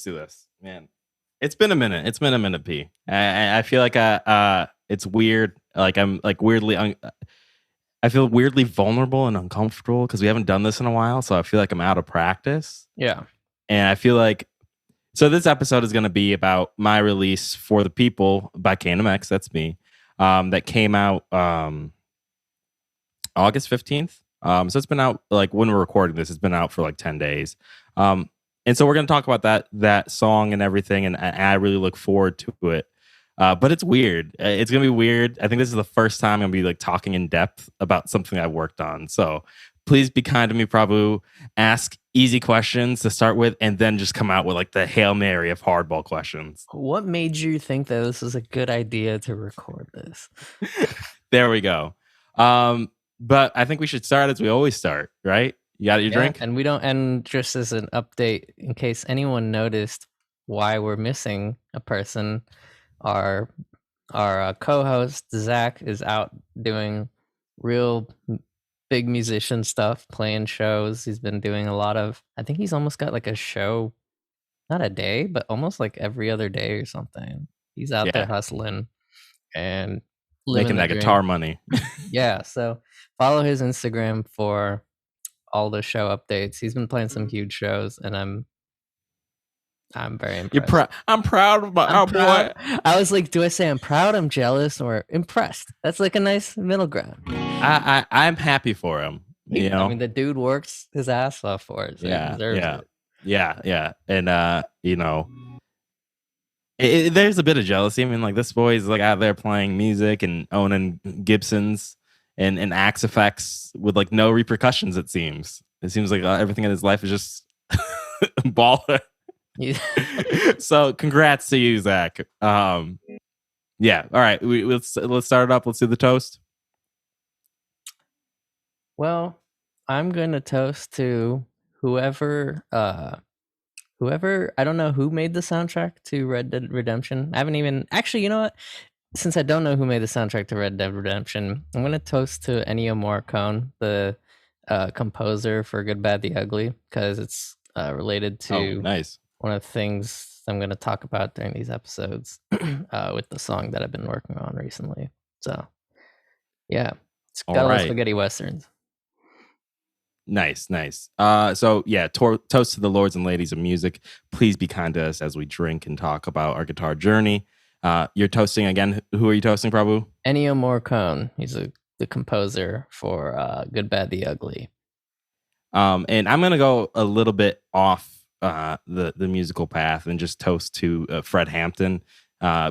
do this, man. It's been a minute. It's been a minute, P. I feel like it's weird. Like I'm like weirdly. I feel weirdly vulnerable and uncomfortable because we haven't done this in a while. So I feel like I'm out of practice. Yeah. And I feel like so this episode is going to be about my release For the People by Kanem X. That's me. That came out August 15th. So it's been out like when we're recording this, it's been out for like 10 days. And so we're going to talk about that song and everything. And I really look forward to it. But it's weird. It's going to be weird. I think this is the first time I'm going to be like talking in depth about something I've worked on. So please be kind to me, Prabhu. Ask easy questions to start with, and then just come out with like the Hail Mary of hardball questions. What made you think that this was a good idea to record this? There we go. But I think we should start as we always start, right? You got your drink? And just as an update, in case anyone noticed why we're missing a person, our co-host Zach is out doing real big musician stuff, playing shows. He's been doing a lot of, I think he's almost got like a show, not a day, but almost like every other day or something. He's out there hustling and making that guitar money. Yeah, so follow his Instagram for all the show updates. He's been playing some huge shows, and I'm very impressed. I'm proud of my boy. I was like, do I say I'm proud, I'm jealous, or impressed? That's like a nice middle ground. I'm happy for him. You know? I mean, the dude works his ass off for it. So he deserves it. Yeah. And you know, there's a bit of jealousy. I mean, like this boy is like out there playing music and owning Gibsons and Axe effects with like no repercussions. It seems like everything in his life is just baller. So congrats to you, Zach. Yeah. All right. Let's start it up. Let's do the toast. Well, I'm gonna toast to whoever. I don't know who made the soundtrack to Red Dead Redemption. I haven't even actually. You know what? Since I don't know who made the soundtrack to Red Dead Redemption, I'm gonna toast to Ennio Morricone, the composer for Good, Bad, the Ugly, because it's related to one of the things I'm going to talk about during these episodes with the song that I've been working on recently. So, yeah, it's got all spaghetti westerns. Nice. So, yeah, toast to the lords and ladies of music. Please be kind to us as we drink and talk about our guitar journey. You're toasting again. Who are you toasting, Prabhu? Ennio Morricone. He's the composer for Good, Bad, the Ugly. And I'm going to go a little bit off the musical path and just toast to Fred Hampton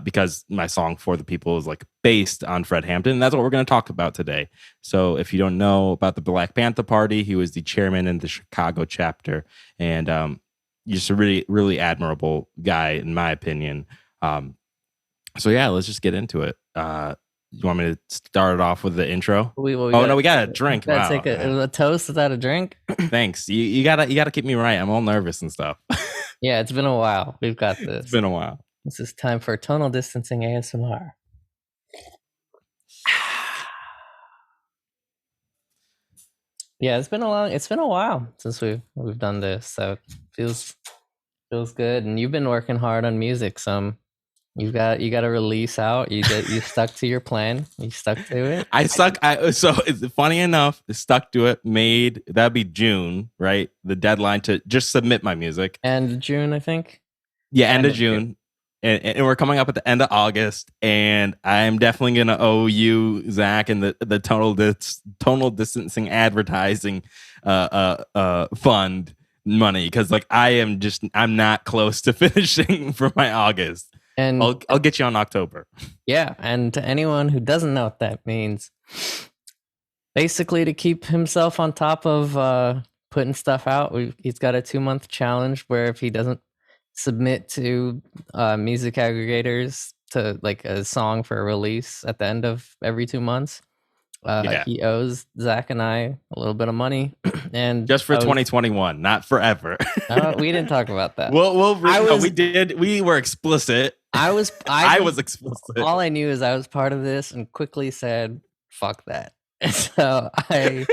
because my song For the People is like based on Fred Hampton. And that's what we're going to talk about today. So if you don't know about the Black Panther Party, he was the chairman in the Chicago chapter, and just a really, really admirable guy, in my opinion. So yeah, let's just get into it. You want me to start it off with the intro? We got a drink. Wow. Take a toast without a drink. Thanks. You gotta keep me right. I'm all nervous and stuff. Yeah, it's been a while. We've got this. It's been a while. This is time for tonal distancing ASMR. Yeah, it's been a while since we've done this, so it feels good. And you've been working hard on music, so you got a release out. You stuck to your plan. You stuck to it. So it's funny enough, stuck to it. That'd be June, right? The deadline to just submit my music. End of June, I think. Yeah, end of June. And we're coming up at the end of August, and I'm definitely gonna owe you, Zach, and the tonal distancing advertising fund money, because like I'm not close to finishing for my August. And I'll get you on October. Yeah, and to anyone who doesn't know what that means, basically to keep himself on top of putting stuff out, he's got a 2-month challenge where if he doesn't submit to music aggregators to like a song for a release at the end of every 2 months, he owes Zach and I a little bit of money. And just for 2021, not forever. We didn't talk about that. We did. We were explicit. I was explicit. All I knew is I was part of this and quickly said, fuck that. And so I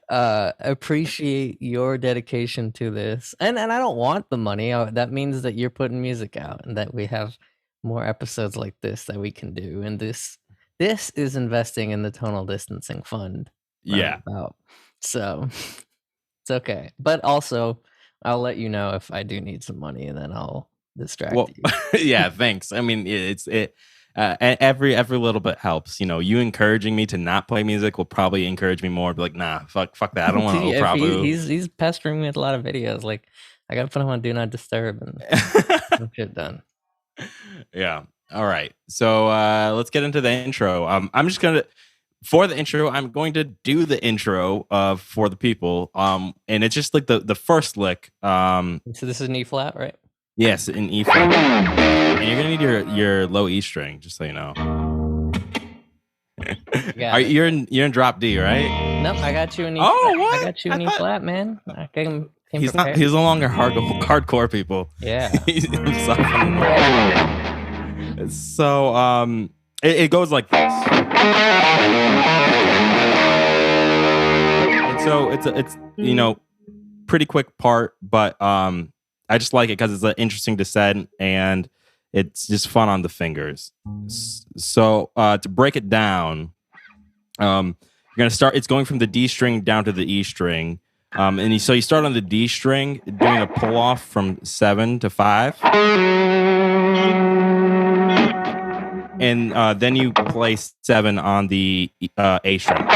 appreciate your dedication to this, and I don't want the money. That means that you're putting music out, and that we have more episodes like this that we can do. And this is investing in the Tonal Distancing Fund Yeah. roundabout. So it's okay, but also I'll let you know if I do need some money, and then I'll distract Well, you. yeah, thanks. I mean, every little bit helps. You know, you encouraging me to not play music will probably encourage me more. Be like, nah, fuck that. I don't want to If Opravu. he's pestering me with a lot of videos. Like, I gotta put him on Do Not Disturb and some shit done. Yeah. All right. So let's get into the intro. I'm just gonna for the intro. I'm going to do the intro for the people. And it's just like the first lick. So this is an E flat, right? Yes, in E flat. And you're gonna need your low E string, just so you know. You're in drop D, right? Nope, I got you in E. Oh, what? I got you in E flat, man. I came He's prepared. no longer hardcore people. Yeah. So it goes like this. And so it's pretty quick part, but I just like it because it's an interesting descent and it's just fun on the fingers. So to break it down, you're gonna start. It's going from the D string down to the E string, and so you start on the D string, doing a pull off from 7 to 5, and then you play 7 on the A string,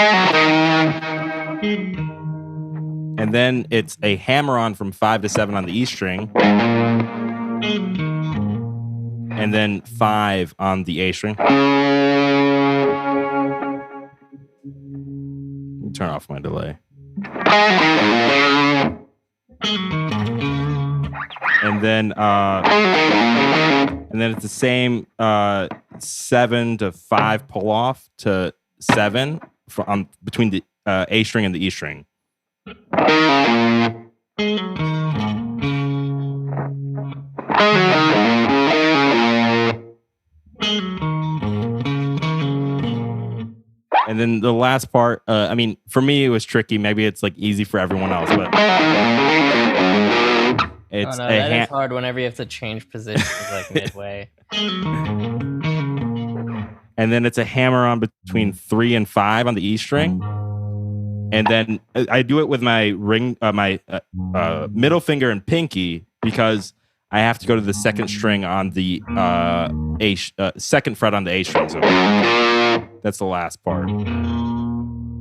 and then it's a hammer on from 5 to 7 on the E string, and then 5 on the A string. Turn off my delay. And then it's the same 7 to 5 pull off to 7 between the A string and the E string. And then the last part, I mean, for me, it was tricky. Maybe it's like easy for everyone else, but it's that is hard whenever you have to change positions like midway. And then it's a hammer on between 3 and 5 on the E string. And then I do it with my ring, my middle finger and pinky, because I have to go to the second string on the second fret on the A string. So that's the last part.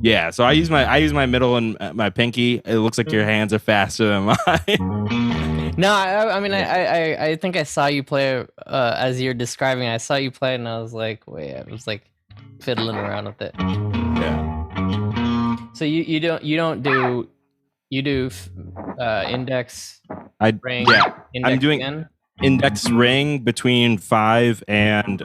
Yeah, so I use my middle and my pinky. It looks like your hands are faster than mine. No, I mean, I think I saw you play as you're describing. I saw you play, and I was like, wait, I was like fiddling around with it. Yeah. So you do index ring. Yeah, index I'm doing again? Index ring between 5 and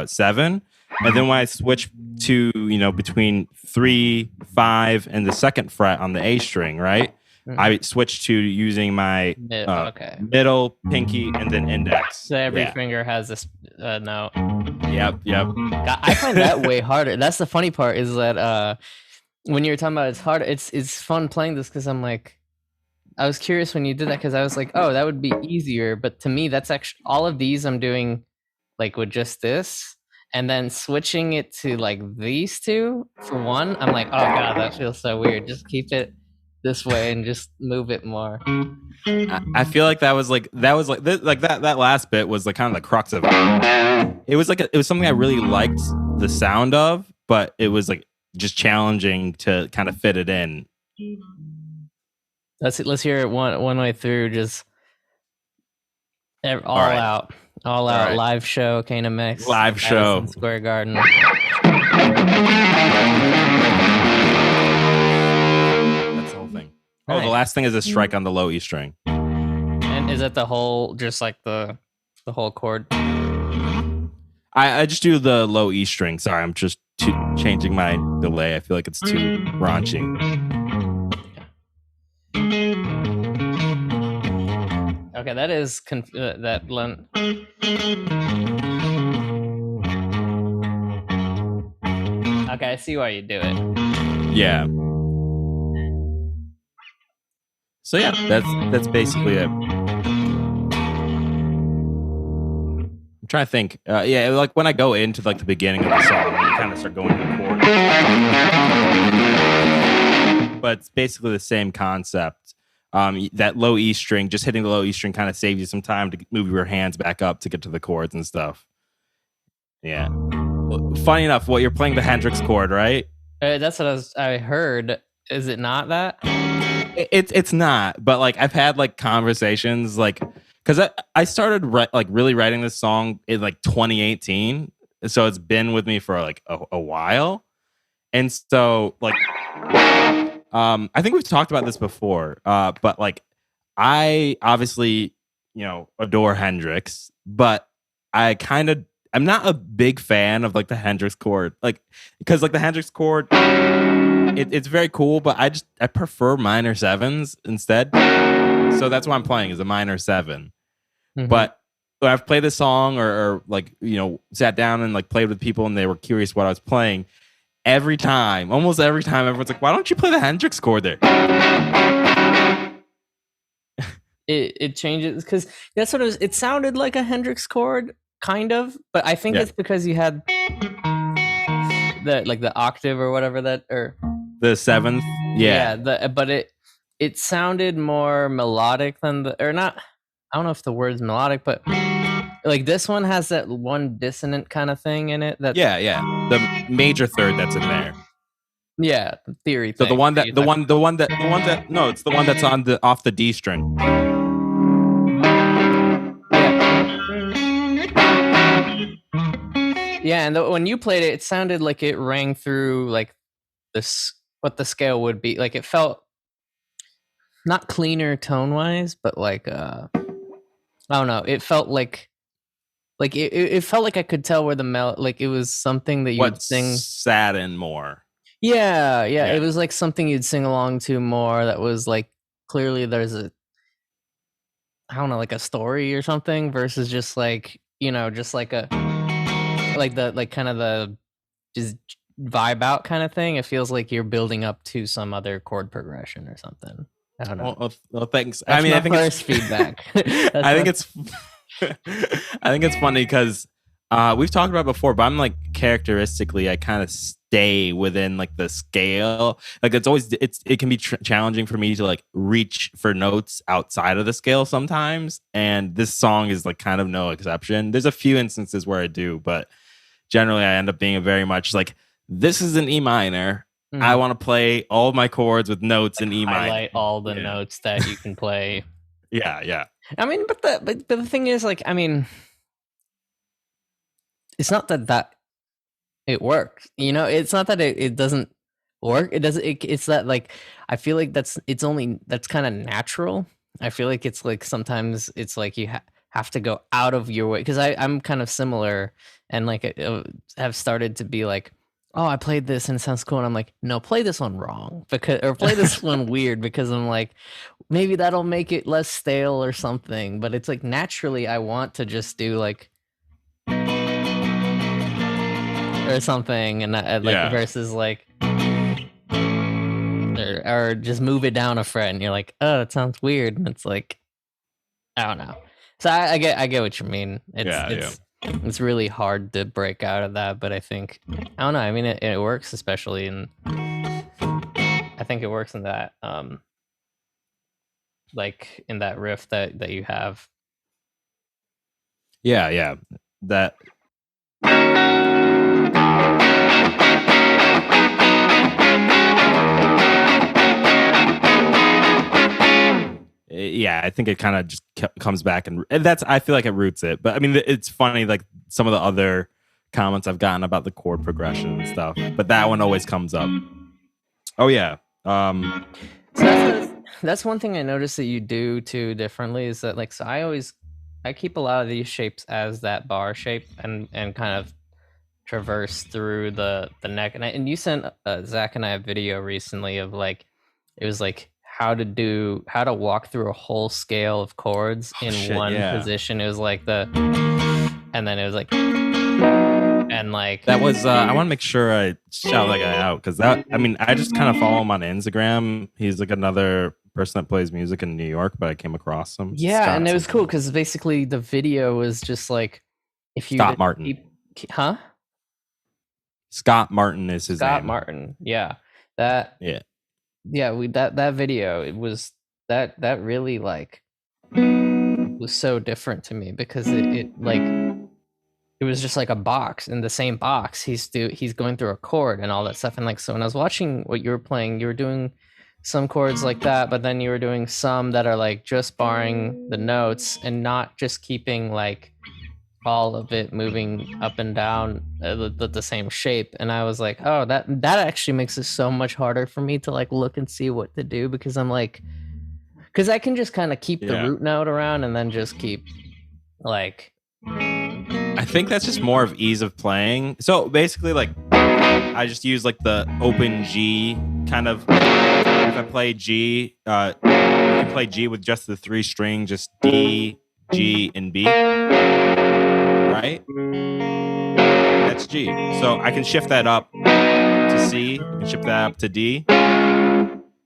7. And then when I switch to, between 3, 5, and the second fret on the A string, right? Mm-hmm. I switch to using my middle, pinky, and then index. So every finger has this note. Yep. I find that way harder. That's the funny part, is that when you're talking about it's hard, it's fun playing this, because I'm like, I was curious when you did that, because I was like, oh, that would be easier. But to me, that's actually all of these I'm doing like with just this. And then switching it to like these two for one, I'm like, oh god, that feels so weird. Just keep it this way and just move it more. I feel like that was that last bit was like kind of the crux of it. It was something I really liked the sound of, but it was like just challenging to kind of fit it in. Let's hear it one way through, just all out. All out, right. Live show, Kanem Mix. Live show. Madison Square Garden. That's the whole thing. Oh, nice. The last thing is a strike on the low E string. And is it the whole, just like the whole chord? I just do the low E string. Sorry, I'm just changing my delay. I feel like it's too raunchy. Okay, that is that blunt. Okay, I see why you do it. Yeah. So yeah, that's basically it. I'm trying to think. Yeah, like when I go into like the beginning of the song, you kind of start going to the chord. But it's basically the same concept. That low E string, just hitting the low E string kind of saves you some time to move your hands back up to get to the chords and stuff. Yeah. Funny enough, what you're playing the Hendrix chord, right? That's what I heard. Is it not that? It's not, but like I've had like conversations like because I started like really writing this song in like 2018, so it's been with me for like a while, and so like I think we've talked about this before, but like I obviously adore Hendrix, but I'm not a big fan of like the Hendrix chord, like because like the Hendrix chord it's very cool, but I prefer minor sevens instead. So that's what I'm playing is a minor 7. Mm-hmm. But when I've played this song or like sat down and like played with people and they were curious what I was playing, almost every time, everyone's like, "Why don't you play the Hendrix chord there?" It changes because that's what it was. It sounded like a Hendrix chord, kind of, but I think it's because you had the octave or whatever or the 7th. Yeah. But it sounded more melodic than I don't know if the word's melodic, but like this one has that one dissonant kind of thing in it. That the major third that's in there. Yeah, theory. So the one that's on off the D string. Yeah, and when you played it, it sounded like it rang through like this, what the scale would be. Like it felt not cleaner tone wise, but like I don't know. It felt like it felt like I could tell where the like it was something that you'd sing sadden more. Yeah, it was like something you'd sing along to more. That was like clearly there's I don't know, like a story or something versus just like just like a kind of the just vibe out kind of thing. It feels like you're building up to some other chord progression or something. I don't know. Well, thanks. That's I think it's feedback. I think it's funny because we've talked about it before, but I'm like characteristically, I kind of stay within like the scale. Like it can be challenging for me to like reach for notes outside of the scale sometimes, and this song is like kind of no exception. There's a few instances where I do, but generally I end up being very much like, this is an E minor. I want to play all my chords with notes in E minor. Highlight all the notes that you can play. Yeah. I mean, but the thing is, like, I mean, it's not that it works. It's not that it doesn't work. It doesn't. It's that like I feel like that's kind of natural. I feel like it's like sometimes it's like you have to go out of your way, because I'm kind of similar, and like I have started to be like, oh, I played this and it sounds cool, and I'm like, no, play this one wrong, or play this one weird, because I'm like, maybe that'll make it less stale or something. But it's like naturally I want to just do like or something, and versus like or just move it down a fret, and you're like, oh, it sounds weird, and it's like, I don't know. So I get what you mean. It's really hard to break out of that, but I think, I don't know. I mean, it works, especially in. I think it works in that, like in that riff that you have. Yeah, that. Yeah, I think it kind of just comes back, and I feel like it roots it. But I mean, it's funny, like some of the other comments I've gotten about the chord progression and stuff, but that one always comes up. Oh yeah. So that's one thing I noticed that you do too differently, is that like, so I keep a lot of these shapes as that bar shape, and kind of traverse through the neck. And you sent Zach and I a video recently of like, it was like how to walk through a whole scale of chords in one position. It was like and then it was like, and like that was I want to make sure I shout that guy out, because I just kind of follow him on Instagram. He's like another person that plays music in New York, but I came across him. Yeah, and it was cool because basically the video was just like if you Scott Martin. Huh? Scott Martin is his Scott name. Martin. Yeah. That we that video, it was that really like was so different to me because it like it was just like a box. In the same box he's going through a chord and all that stuff. And like, so when I was watching what you were playing, you were doing some chords like that, but then you were doing some that are like just barring the notes and not just keeping like all of it moving up and down the same shape. And I was like, oh, that actually makes it so much harder for me to like look and see what to do, because I'm like, because I can just kind of keep the root note around and then just keep like, I think that's just more of ease of playing. So basically, like, I just use like the open G kind of. If I play G, you can play G with just the 3 string, just D, G, and B. Right? That's G. So I can shift that up to C. I can shift that up to D.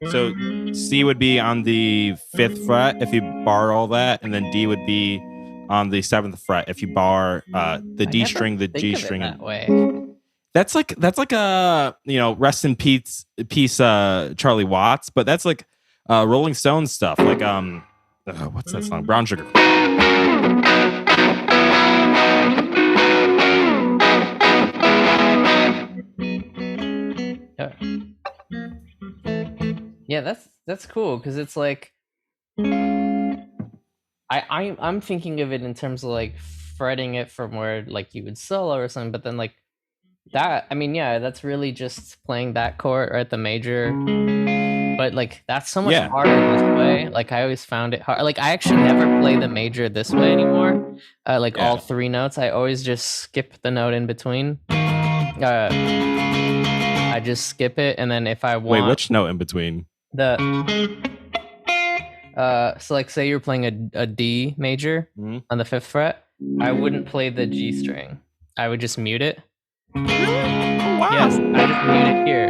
So C would be on the 5th fret if you bar all that, and then D would be on the 7th fret if you bar the D string, the G string. That way. That's like a, you know, rest in peace Charlie Watts, but that's like Rolling Stones stuff. Like what's that song? Brown Sugar. Yeah, that's cool because it's like I'm thinking of it in terms of like fretting it from where like you would solo or something, but then like that, I mean, yeah, that's really just playing that chord or at the major, but like that's so much harder this way. Like I always found it hard. Like I actually never play the major this way anymore. Like all 3 notes, I always just skip the note in between. I just skip it, and then if I want, wait, which note in between? So like say you're playing a D major on the 5th fret, I wouldn't play the G string. I would just mute it. Oh, wow. Yes, I just mute it here.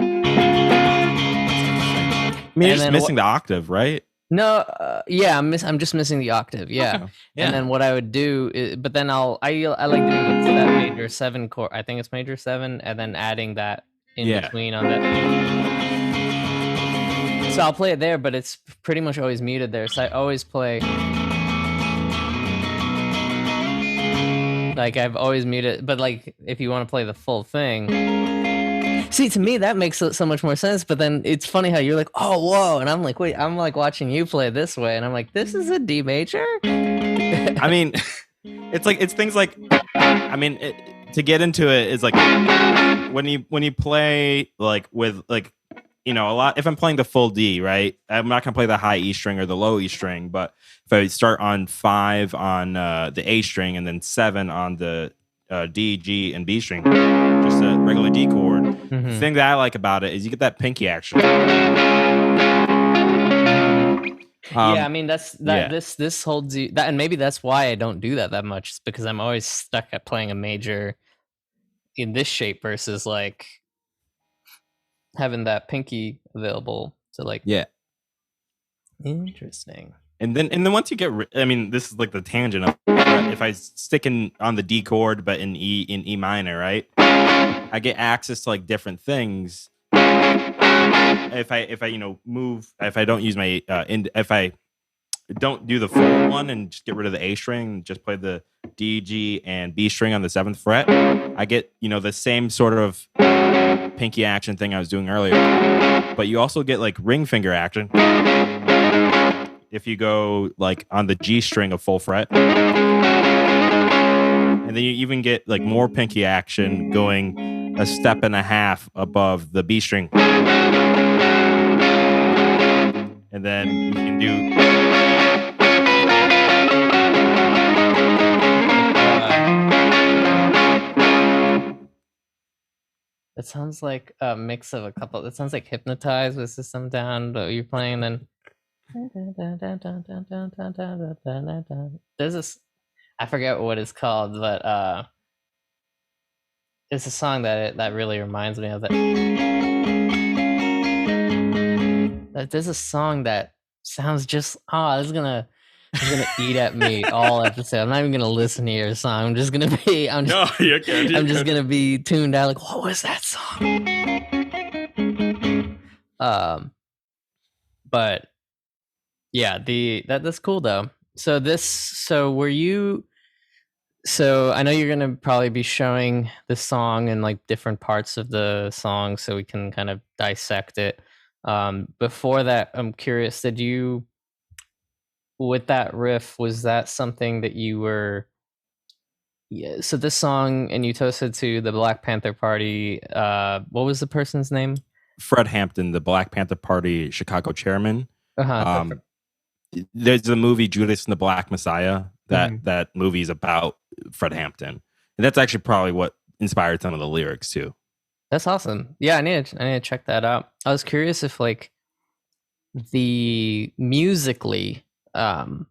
I mean, you're just missing the octave, right? No, yeah, I'm just missing the octave. Yeah. Okay. Yeah. And then what I would do is, but then I like doing that major 7 chord. I think it's major 7, and then adding that in between on that. So I'll play it there, but it's pretty much always muted there. So I always play. Like I've always muted, but like if you want to play the full thing, see, to me that makes so much more sense. But then it's funny how you're like, oh, whoa, and I'm like, wait, I'm like watching you play this way, and I'm like, this is a D major. I mean, it's things like, I mean, to get into it is like when you play like with like, you know, a lot. If I'm playing the full D, right, I'm not gonna play the high E string or the low E string. But if I start on 5 on the A string and then 7 on the D, G, and B string, just a regular D chord. Mm-hmm. The thing that I like about it is you get that pinky action. Yeah, I mean this holds you that, and maybe that's why I don't do that much. It's because I'm always stuck at playing a major in this shape versus like having that pinky available to like. Yeah. Interesting. And then once you get, I mean, this is like the tangent of if I stick in on the D chord but in E minor, right? I get access to like different things. If I you know move, if I don't use my if I don't do the full one and just get rid of the A string and just play the D, G, and B string on the 7th fret, I get, you know, the same sort of pinky action thing I was doing earlier. But you also get like ring finger action if you go like on the G string of full fret. And then you even get like more pinky action going a step and a half above the B string. And then you can do it sounds like a mix of a couple. It sounds like Hypnotize with System Down, but you're playing then. There's this, I forget what it's called, but it's a song that really reminds me of that. There's a song that sounds just it's gonna eat at me all episode. I'm not even gonna listen to your song. I'm just gonna be No, you're good. I'm just gonna be tuned out like, what was that song? But yeah, that's cool though. So I know you're gonna probably be showing the song and like different parts of the song so we can kind of dissect it. Before that, I'm curious, did you, with that riff, was that something that you were, yeah, so this song, and you toasted to the Black Panther Party, what was the person's name? Fred Hampton, the Black Panther Party Chicago chairman. Uh-huh. There's the movie Judas and the Black Messiah. Mhm. That movie is about Fred Hampton, and that's actually probably what inspired some of the lyrics too. That's awesome. Yeah, I need to check that out. I was curious if like the musically, not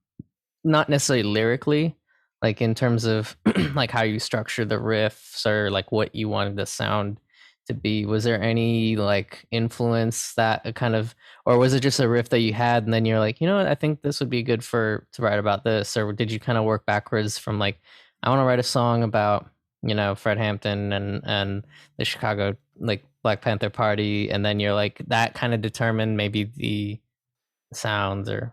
necessarily lyrically, like in terms of like how you structure the riffs or like what you wanted the sound to be, was there any like influence that kind of, or was it just a riff that you had and then you're like, you know what, I think this would be good to write about this? Or did you kind of work backwards from like, I want to write a song about, Fred Hampton and the Chicago like Black Panther Party, and then you're like, that kind of determined maybe the sounds? Or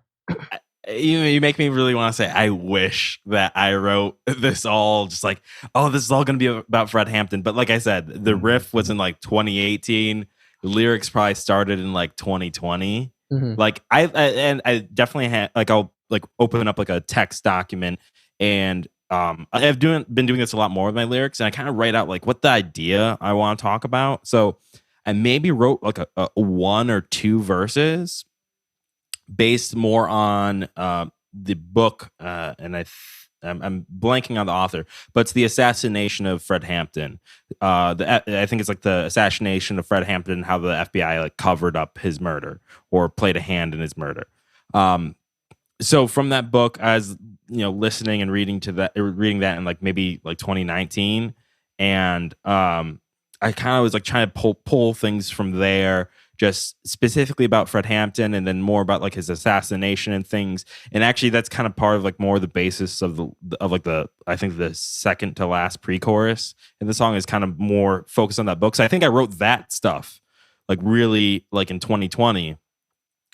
You make me really want to say I wish that I wrote this all just like, oh, this is all going to be about Fred Hampton. But like I said, the riff was in like 2018. The lyrics probably started in like 2020. Mhm. Like I definitely had like, I'll like open up like a text document, and I've been doing this a lot more with my lyrics, and I kind of write out like what the idea I want to talk about. So I maybe wrote like a one or two verses based more on the book, and I'm blanking on the author, but it's the assassination of Fred Hampton. I think it's like the assassination of Fred Hampton, how the FBI like covered up his murder or played a hand in his murder. So from that book, I was listening and reading that in like maybe like 2019, and I kind of was like trying to pull things from there, just specifically about Fred Hampton, and then more about like his assassination and things. And actually, that's kind of part of like more of the basis of the I think the second to last pre-chorus in the song is kind of more focused on that book. So I think I wrote that stuff like really like in 2020,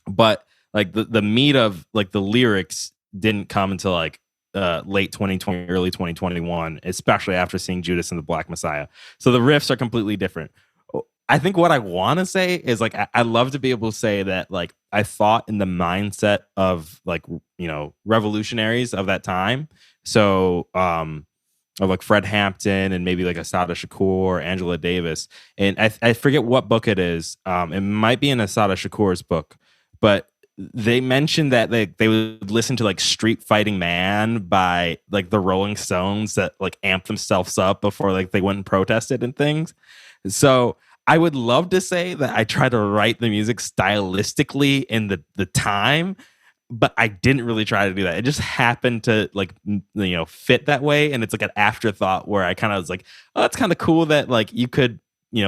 but like the meat of like the lyrics didn't come until like late 2020, early 2021, especially after seeing Judas and the Black Messiah. So the riffs are completely different. I think what I want to say is like I love to be able to say that like I thought in the mindset of like revolutionaries of that time. So of like Fred Hampton and maybe like Assata Shakur, Angela Davis, and I forget what book it is. It might be in Assata Shakur's book, but they mentioned that they would listen to like Street Fighting Man by like the Rolling Stones that like amp themselves up before like they went and protested and things. So I would love to say that I try to write the music stylistically in the time, but I didn't really try to do that. It just happened to like fit that way, and it's like an afterthought where I kind of was like, oh, it's kind of cool that like you could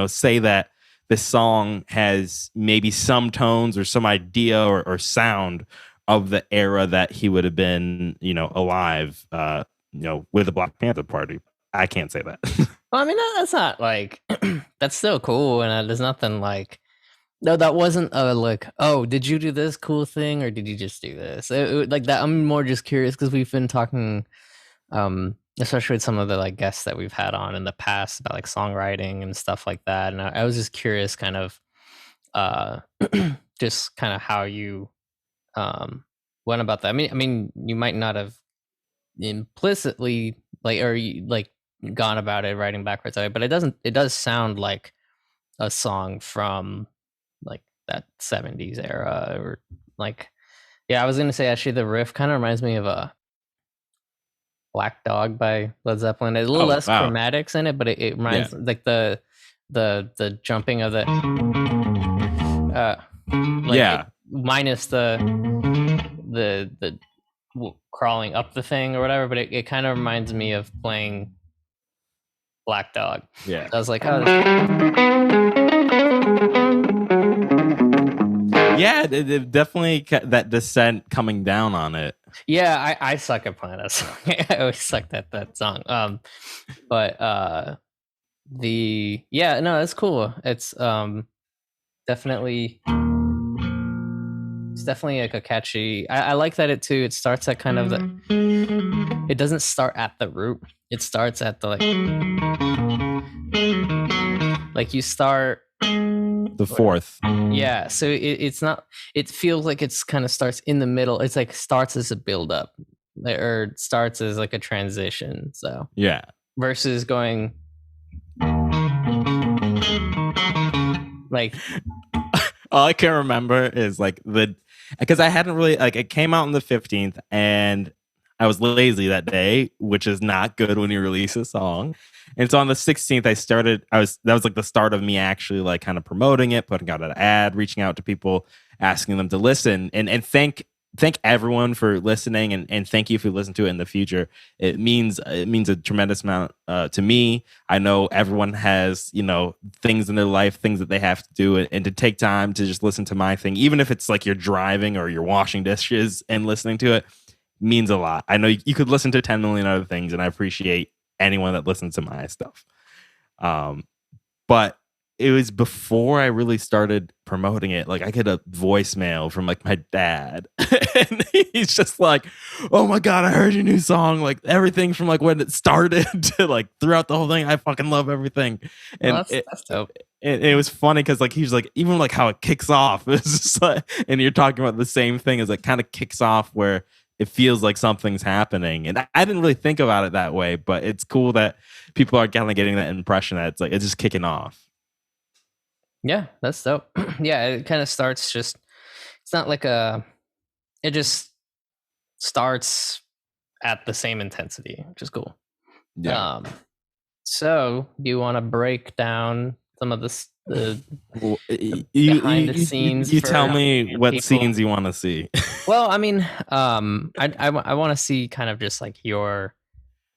say that this song has maybe some tones or some idea or sound of the era that he would have been alive with the Black Panther Party. I can't say that. Well, I mean, that's not like that's still cool, and there's nothing like, no, that wasn't a like, oh, did you do this cool thing or did you just do this? Like that. I'm more just curious because we've been talking, especially with some of the like guests that we've had on in the past about like songwriting and stuff like that, and I was just curious, kind of, just kind of how you went about that. I mean, you might not have implicitly like or like gone about it writing backwards, but it does sound like a song from like that 70s era, or like, yeah, I was gonna say actually the riff kind of reminds me of a Black Dog by Led Zeppelin. It's a little less chromatics in it, but it reminds like the jumping of the minus the crawling up the thing or whatever, but it kind of reminds me of playing Black Dog. Yeah. I was like, oh, Yeah, it definitely that descent coming down on it. Yeah, I suck at playing that song. I always sucked at that song. But no, it's cool. Definitely it's definitely like a catchy. I like that it too. It starts at kind of the. It doesn't start at the root. It starts at the like you start The fourth. Yeah, so it's not. It feels like it's kind of starts in the middle. It's like starts as a build up, or starts as like a transition. So yeah, versus going like all I can remember is like because I hadn't really like it came out on the 15th and I was lazy that day, which is not good when you release a song. And so on the 16th, that was like the start of me actually like kind of promoting it, putting out an ad, reaching out to people, asking them to listen and thank everyone for listening and thank you if you listen to it in the future. It means a tremendous amount to me. I know everyone has, things in their life, things that they have to do, and to take time to just listen to my thing, even if it's like you're driving or you're washing dishes and listening to it, means a lot. I know you could listen to 10 million other things, and I appreciate anyone that listens to my stuff. But it was before I really started promoting it. Like I get a voicemail from like my dad, and he's just like, "Oh my god, I heard your new song! Like everything from like when it started to like throughout the whole thing. I fucking love everything." And that's dope. It was funny because like he's like even like how it kicks off. It's just like, and you're talking about the same thing as it kind of kicks off where it feels like something's happening. And I didn't really think about it that way, but it's cool that people are kind of getting that impression that it's just kicking off. Yeah, that's dope. Yeah, it kind of starts just. It's not like it just starts at the same intensity, which is cool. Yeah. So do you want to break down some of the behind the scenes? You tell me what people. scenes you want to see. Well, I mean, I want to see kind of just like your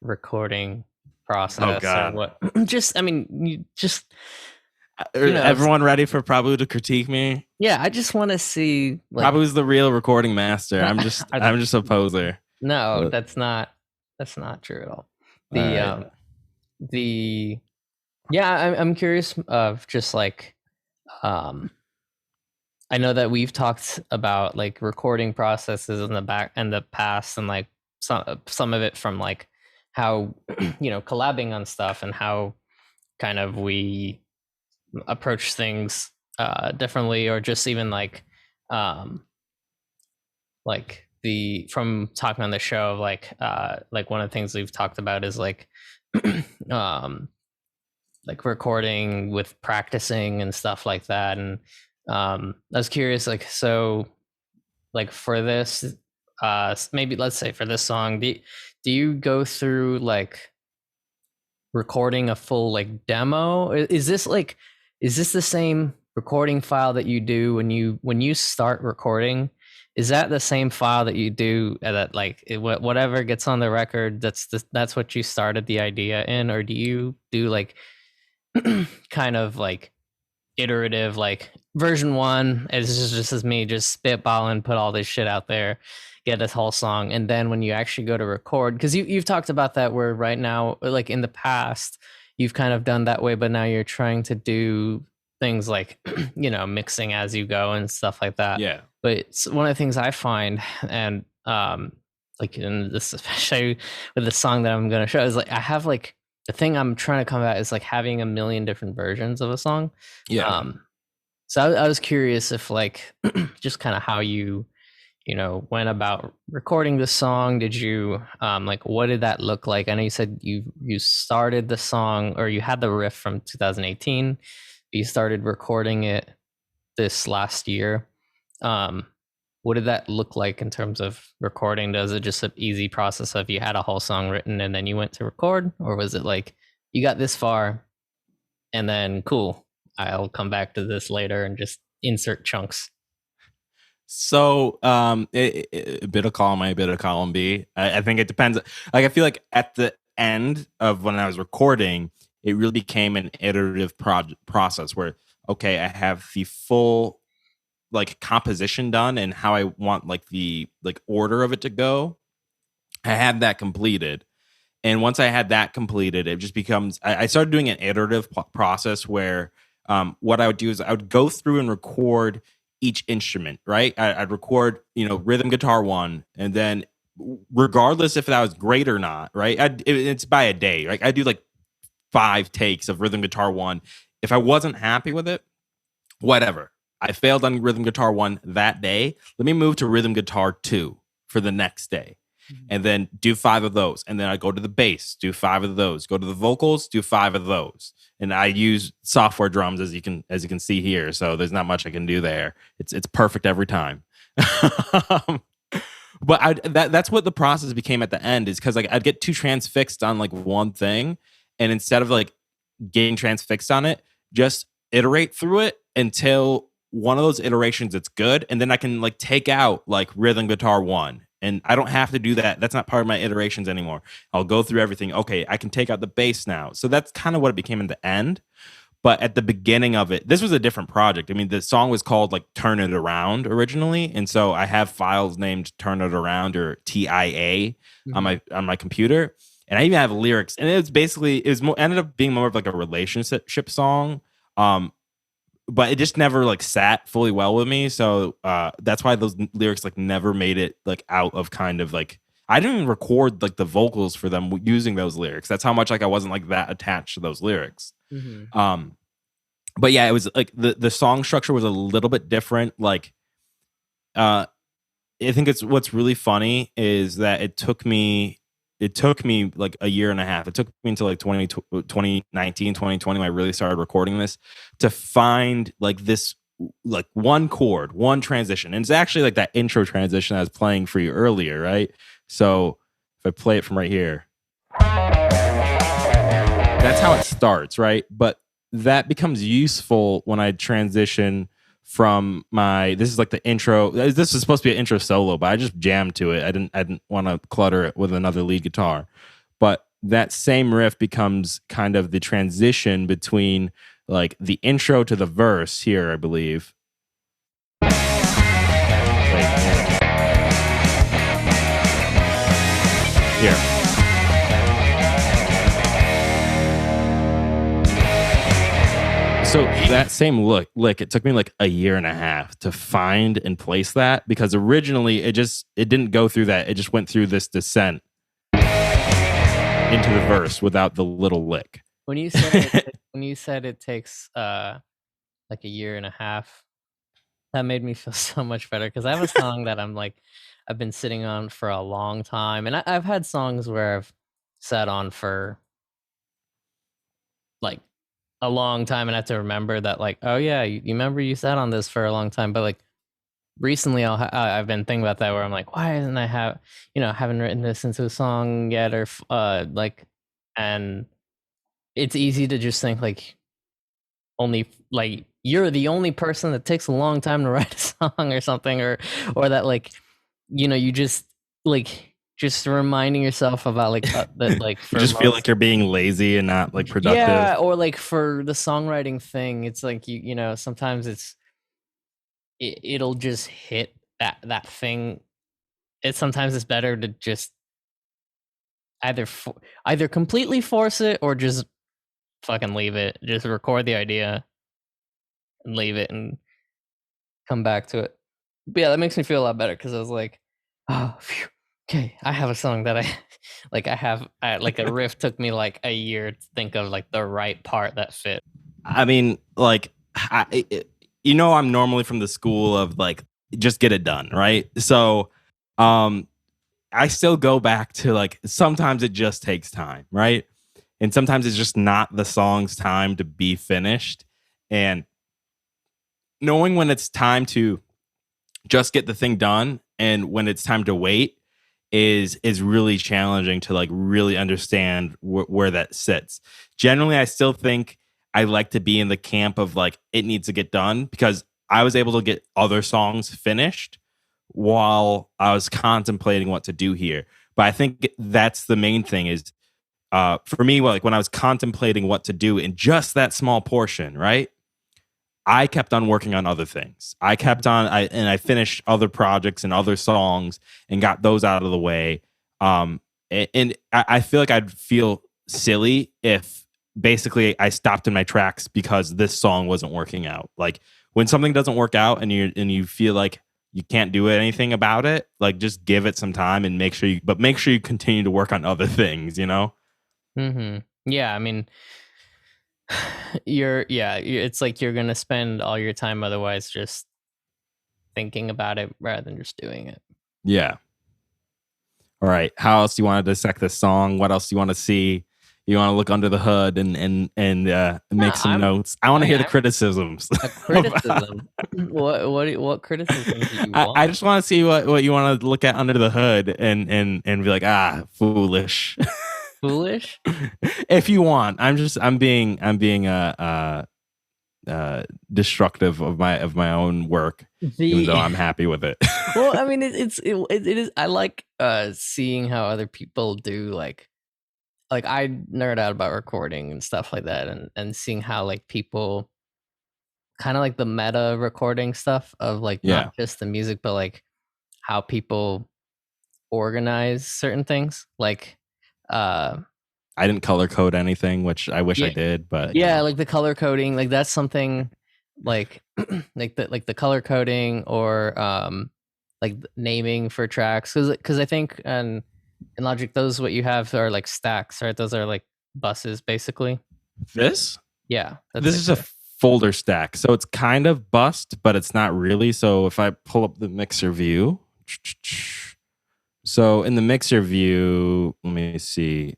recording process. Oh God. Or what? Just, I mean, you just. Everyone ready for Prabhu to critique me? Yeah, I just want to see. Like, Prabhu's the real recording master. I'm just a poser. No, that's not true at all. I'm curious of just like, I know that we've talked about like recording processes in the past, and like some of it from like how collabing on stuff and how kind of we approach things differently, or just even like from talking on the show, like one of the things we've talked about is like like recording with practicing and stuff like that. And I was curious, like, so like for this maybe let's say for this song, do you go through like recording a full like demo? Is this the same recording file that you do when you start recording? Is that the same file that you do that like whatever gets on the record, that's what you started the idea in? Or do you do like kind of like iterative, like version 1 is just as me just spitballing, put all this shit out there, get this whole song, and then when you actually go to record, because you've talked about that where right now, like in the past, you've kind of done that way, but now you're trying to do things like mixing as you go and stuff like that. Yeah. But it's one of the things I find, and like in this, especially with the song that I'm going to show, is like I have like the thing I'm trying to come at is like having a million different versions of a song. Yeah. So I was curious if like just kind of how you went about recording the song. Did you like, what did that look like? I know you said you started the song, or you had the riff from 2018, but you started recording it this last year. What did that look like in terms of recording? Was it just an easy process of you had a whole song written and then you went to record, or was it like you got this far and then cool, I'll come back to this later and just insert chunks? So a bit of column A, a bit of column B. I think it depends. Like I feel like at the end of when I was recording, it really became an iterative process where, okay, I have the full like composition done and how I want like the like order of it to go. I had that completed. And once I had that completed, it just becomes, I started doing an iterative process where what I would do is I would go through and record each instrument, right? I'd record, rhythm guitar one, and then regardless if that was great or not, right? It's by a day, right? I do like 5 takes of rhythm guitar one. If I wasn't happy with it, whatever. I failed on rhythm guitar one that day. Let me move to rhythm guitar two for the next day. And then do 5 of those. And then I go to the bass, do 5 of those. Go to the vocals, do 5 of those. And I use software drums as you can see here. So there's not much I can do there. It's perfect every time. But that's what the process became at the end, is because like I'd get too transfixed on like one thing, and instead of like getting transfixed on it, just iterate through it until one of those iterations it's good, and then I can like take out like rhythm guitar one, and I don't have to do that. That's not part of my iterations anymore. I'll go through everything. Okay, I can take out the bass now. So that's kind of what it became in the end. But at the beginning of it, this was a different project. I mean, the song was called like Turn It Around originally. And so I have files named Turn It Around or TIA on my computer. And I even have lyrics. And ended up being more of like a relationship song. But it just never like sat fully well with me. So that's why those lyrics like never made it like out of kind of like, I didn't even record like the vocals for them using those lyrics. That's how much like I wasn't like that attached to those lyrics. But yeah, it was like the song structure was a little bit different. Like, I think what's really funny is that it took me like a year and a half. It took me until like 2019, 2020 when I really started recording this to find like this like one chord, one transition. And it's actually like that intro transition I was playing for you earlier, right? So if I play it from right here, that's how it starts, right? But that becomes useful when I transition from this is like the intro. This is supposed to be an intro solo, but I just jammed to it. I didn't want to clutter it with another lead guitar. But that same riff becomes kind of the transition between like the intro to the verse here, I believe. Here. So that same lick, it took me like a year and a half to find and place that, because originally it didn't go through that. It just went through this descent into the verse without the little lick. When you said it takes like a year and a half, that made me feel so much better, because I have a song that I've been sitting on for a long time, and I've had songs where I've sat on for like a long time, and I have to remember that, like, oh yeah, you remember you sat on this for a long time. But like recently, I've been thinking about that, where I'm like, why isn't I haven't written this into a song yet, or and it's easy to just think like only like you're the only person that takes a long time to write a song or something, or that like you just like just reminding yourself about like that like you just feel like you're being lazy and not like productive. Yeah, or like for the songwriting thing, it's like sometimes it'll just hit that thing. Sometimes it's better to just either completely force it or just fucking leave it. Just record the idea and leave it and come back to it. But yeah, that makes me feel a lot better, because I was like, oh, phew, okay, I have a song that I like. Like a riff took me like a year to think of like the right part that fit. I mean, like, I'm normally from the school of like, just get it done, right? So, I still go back to like, sometimes it just takes time, right? And sometimes it's just not the song's time to be finished. And knowing when it's time to just get the thing done and when it's time to wait is really challenging to like really understand where that sits. Generally, I still think I like to be in the camp of like, it needs to get done, because I was able to get other songs finished while I was contemplating what to do here. But I think that's the main thing is, for me, like when I was contemplating what to do in just that small portion, right? I kept on working on other things. I kept on, I finished other projects and other songs and got those out of the way. And I feel like I'd feel silly if basically I stopped in my tracks because this song wasn't working out. Like when something doesn't work out and you feel like you can't do anything about it, like just give it some time and make sure you continue to work on other things, you know? Yeah, I mean, it's like you're gonna spend all your time otherwise just thinking about it rather than just doing it. Yeah. All right. How else do you want to dissect this song? What else do you want to see? You want to look under the hood and make some notes. I want to hear the criticisms. A criticism. What criticism do you want? I just want to see what you want to look at under the hood and be like, foolish. Foolish? If you want. I'm being destructive of my own work, even though I'm happy with it. Well, I mean, it is. I like seeing how other people do like I nerd out about recording and stuff like that, and seeing how like people kind of like the meta recording stuff of like not just the music, but like how people organize certain things. Like, I didn't color code anything, which I wish I did, but like the color coding, like that's something like like the color coding or like naming for tracks, because I think in Logic those what you have are like stacks, right? Those are like buses basically. This is like a folder stack, so it's kind of bust, but it's not really. So if I pull up the mixer view, so in the mixer view, let me see.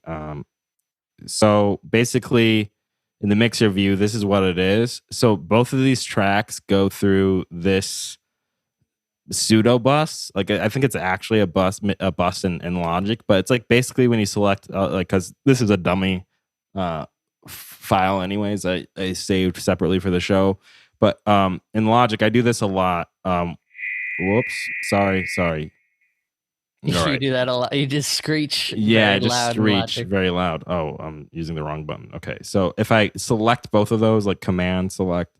So basically, in the mixer view, this is what it is. So both of these tracks go through this pseudo bus. Like I think it's actually a bus in Logic, but it's like basically when you select like, because this is a dummy file anyways, I saved separately for the show, but in Logic I do this a lot. Whoops, sorry. You do that a lot. You just screech. Yeah, just screech very loud. Oh, I'm using the wrong button. Okay, so if I select both of those, like command select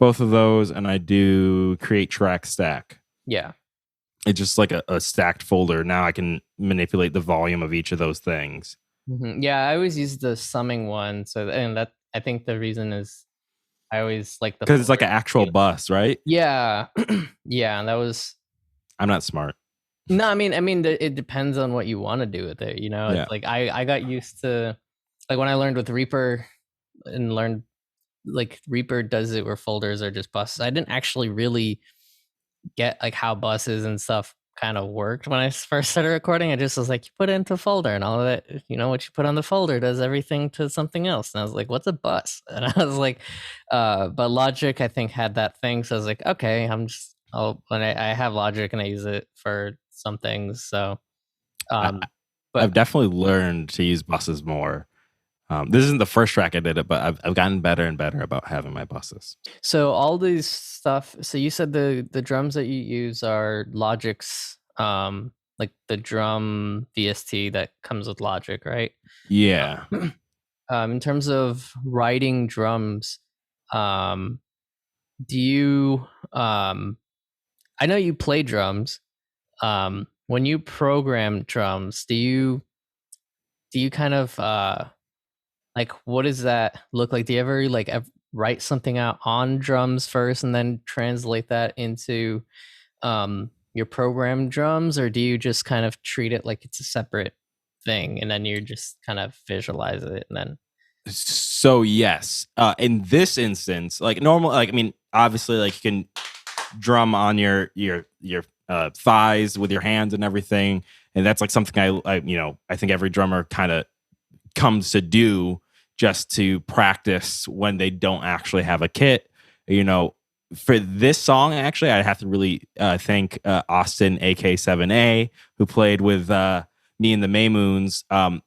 both of those, and I do create track stack. Yeah. It's just like a stacked folder. Now I can manipulate the volume of each of those things. Mm-hmm. Yeah, I always use the summing one. So, and that I think the reason is I always like the, because it's like an actual bus, right? Yeah. Yeah. And that was, I'm not smart. No, I mean, it depends on what you want to do with it. You know, it's like I got used to, like when I learned with Reaper and learned like Reaper does it where folders are just buses. I didn't actually really get like how buses and stuff kind of worked when I first started recording. I just was like, you put it into a folder and all of that, you know, what you put on the folder does everything to something else. And I was like, what's a bus? And I was like, but Logic, I think, had that thing. So I was like, okay, when I have Logic and I use it for some things. So, but I've definitely learned to use buses more. This isn't the first track I did it, but I've gotten better and better about having my buses. So all these stuff. So you said the drums that you use are Logic's, like the drum VST that comes with Logic, right? Yeah. In terms of writing drums, do you? I know you play drums. When you program drums, do you kind of like, what does that look like? Do you ever like write something out on drums first and then translate that into your program drums, or do you just kind of treat it like it's a separate thing and then you just kind of visualize it and then? So yes, in this instance, like normal, like I mean, obviously, like you can drum on your thighs with your hands and everything, and that's like something I you know, I think every drummer kind of comes to do just to practice when they don't actually have a kit. You know, for this song, actually, I have to really thank Austin, AK7A, who played with me and the Maymoons,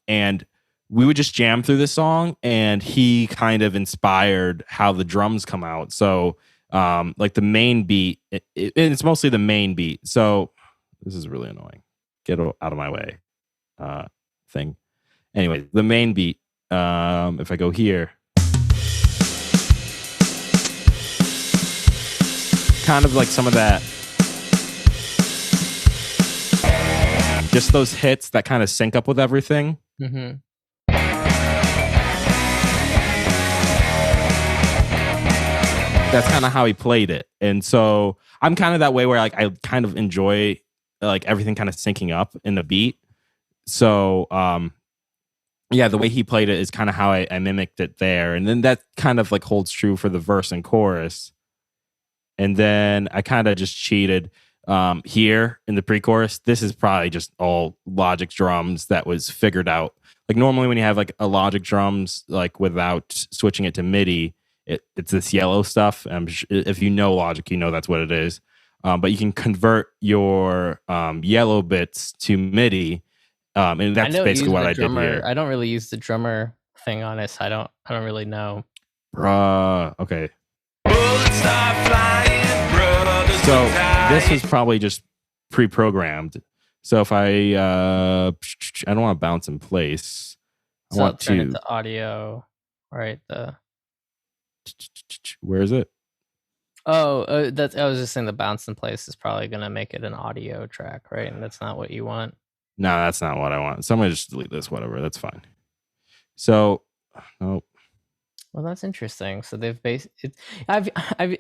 and we would just jam through this song, and he kind of inspired how the drums come out. So like the main beat, it's mostly the main beat. So this is really annoying. Get out of my way thing. Anyway, the main beat, if I go here, kind of like some of that, just those hits that kind of sync up with everything. Mm-hmm. That's kind of how he played it. And so I'm kind of that way where like I kind of enjoy like everything kind of syncing up in the beat. So yeah, the way he played it is kind of how I mimicked it there. And then that kind of like holds true for the verse and chorus. And then I kind of just cheated here in the pre-chorus. This is probably just all Logic drums that was figured out. Like normally when you have like a Logic drums, like without switching it to MIDI, it's this yellow stuff. If you know Logic, you know that's what it is. But you can convert your yellow bits to MIDI, and that's basically what I did here. I don't really use the drummer thing on it, so I don't really know. Okay. So this is probably just pre-programmed. So if I don't want to bounce in place. I want turn it to to audio, right? Where is it? Oh, that's. I was just saying the bounce in place is probably gonna make it an audio track, right? And that's not what you want. No, that's not what I want. So I'm gonna just delete this. Whatever, that's fine. So, nope. Well, that's interesting. So they've based it.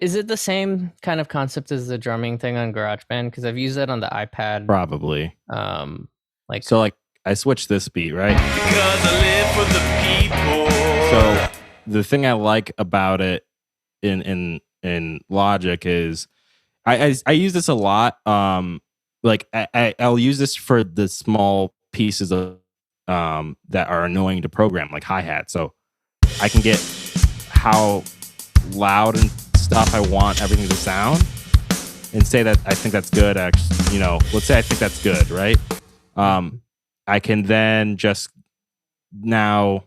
Is it the same kind of concept as the drumming thing on GarageBand? Because I've used that on the iPad. Probably. Like I switched this beat, right? Because I live for the people. So the thing I like about it in Logic is I use this a lot. Like I'll use this for the small pieces of that are annoying to program, like hi-hat. So I can get how loud and stuff I want everything to sound and say that I think that's good. Actually, let's say I think that's good, right? I can then just now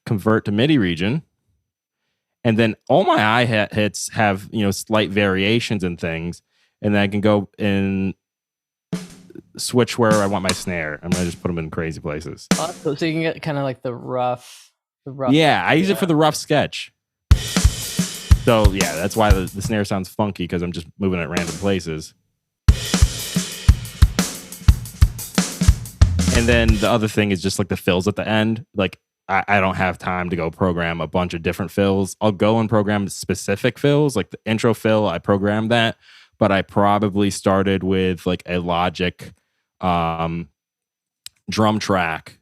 convert to MIDI region, and then all my hi-hat hits have slight variations and things, and then I can go and switch where I want my snare. I'm gonna just put them in crazy places. So you can get kind of like the rough. Yeah, I use it for the rough sketch. So yeah, that's why the snare sounds funky, because I'm just moving it at random places. And then the other thing is just like the fills at the end. Like I don't have time to go program a bunch of different fills. I'll go and program specific fills, like the intro fill. I programmed that, but I probably started with like a Logic drum track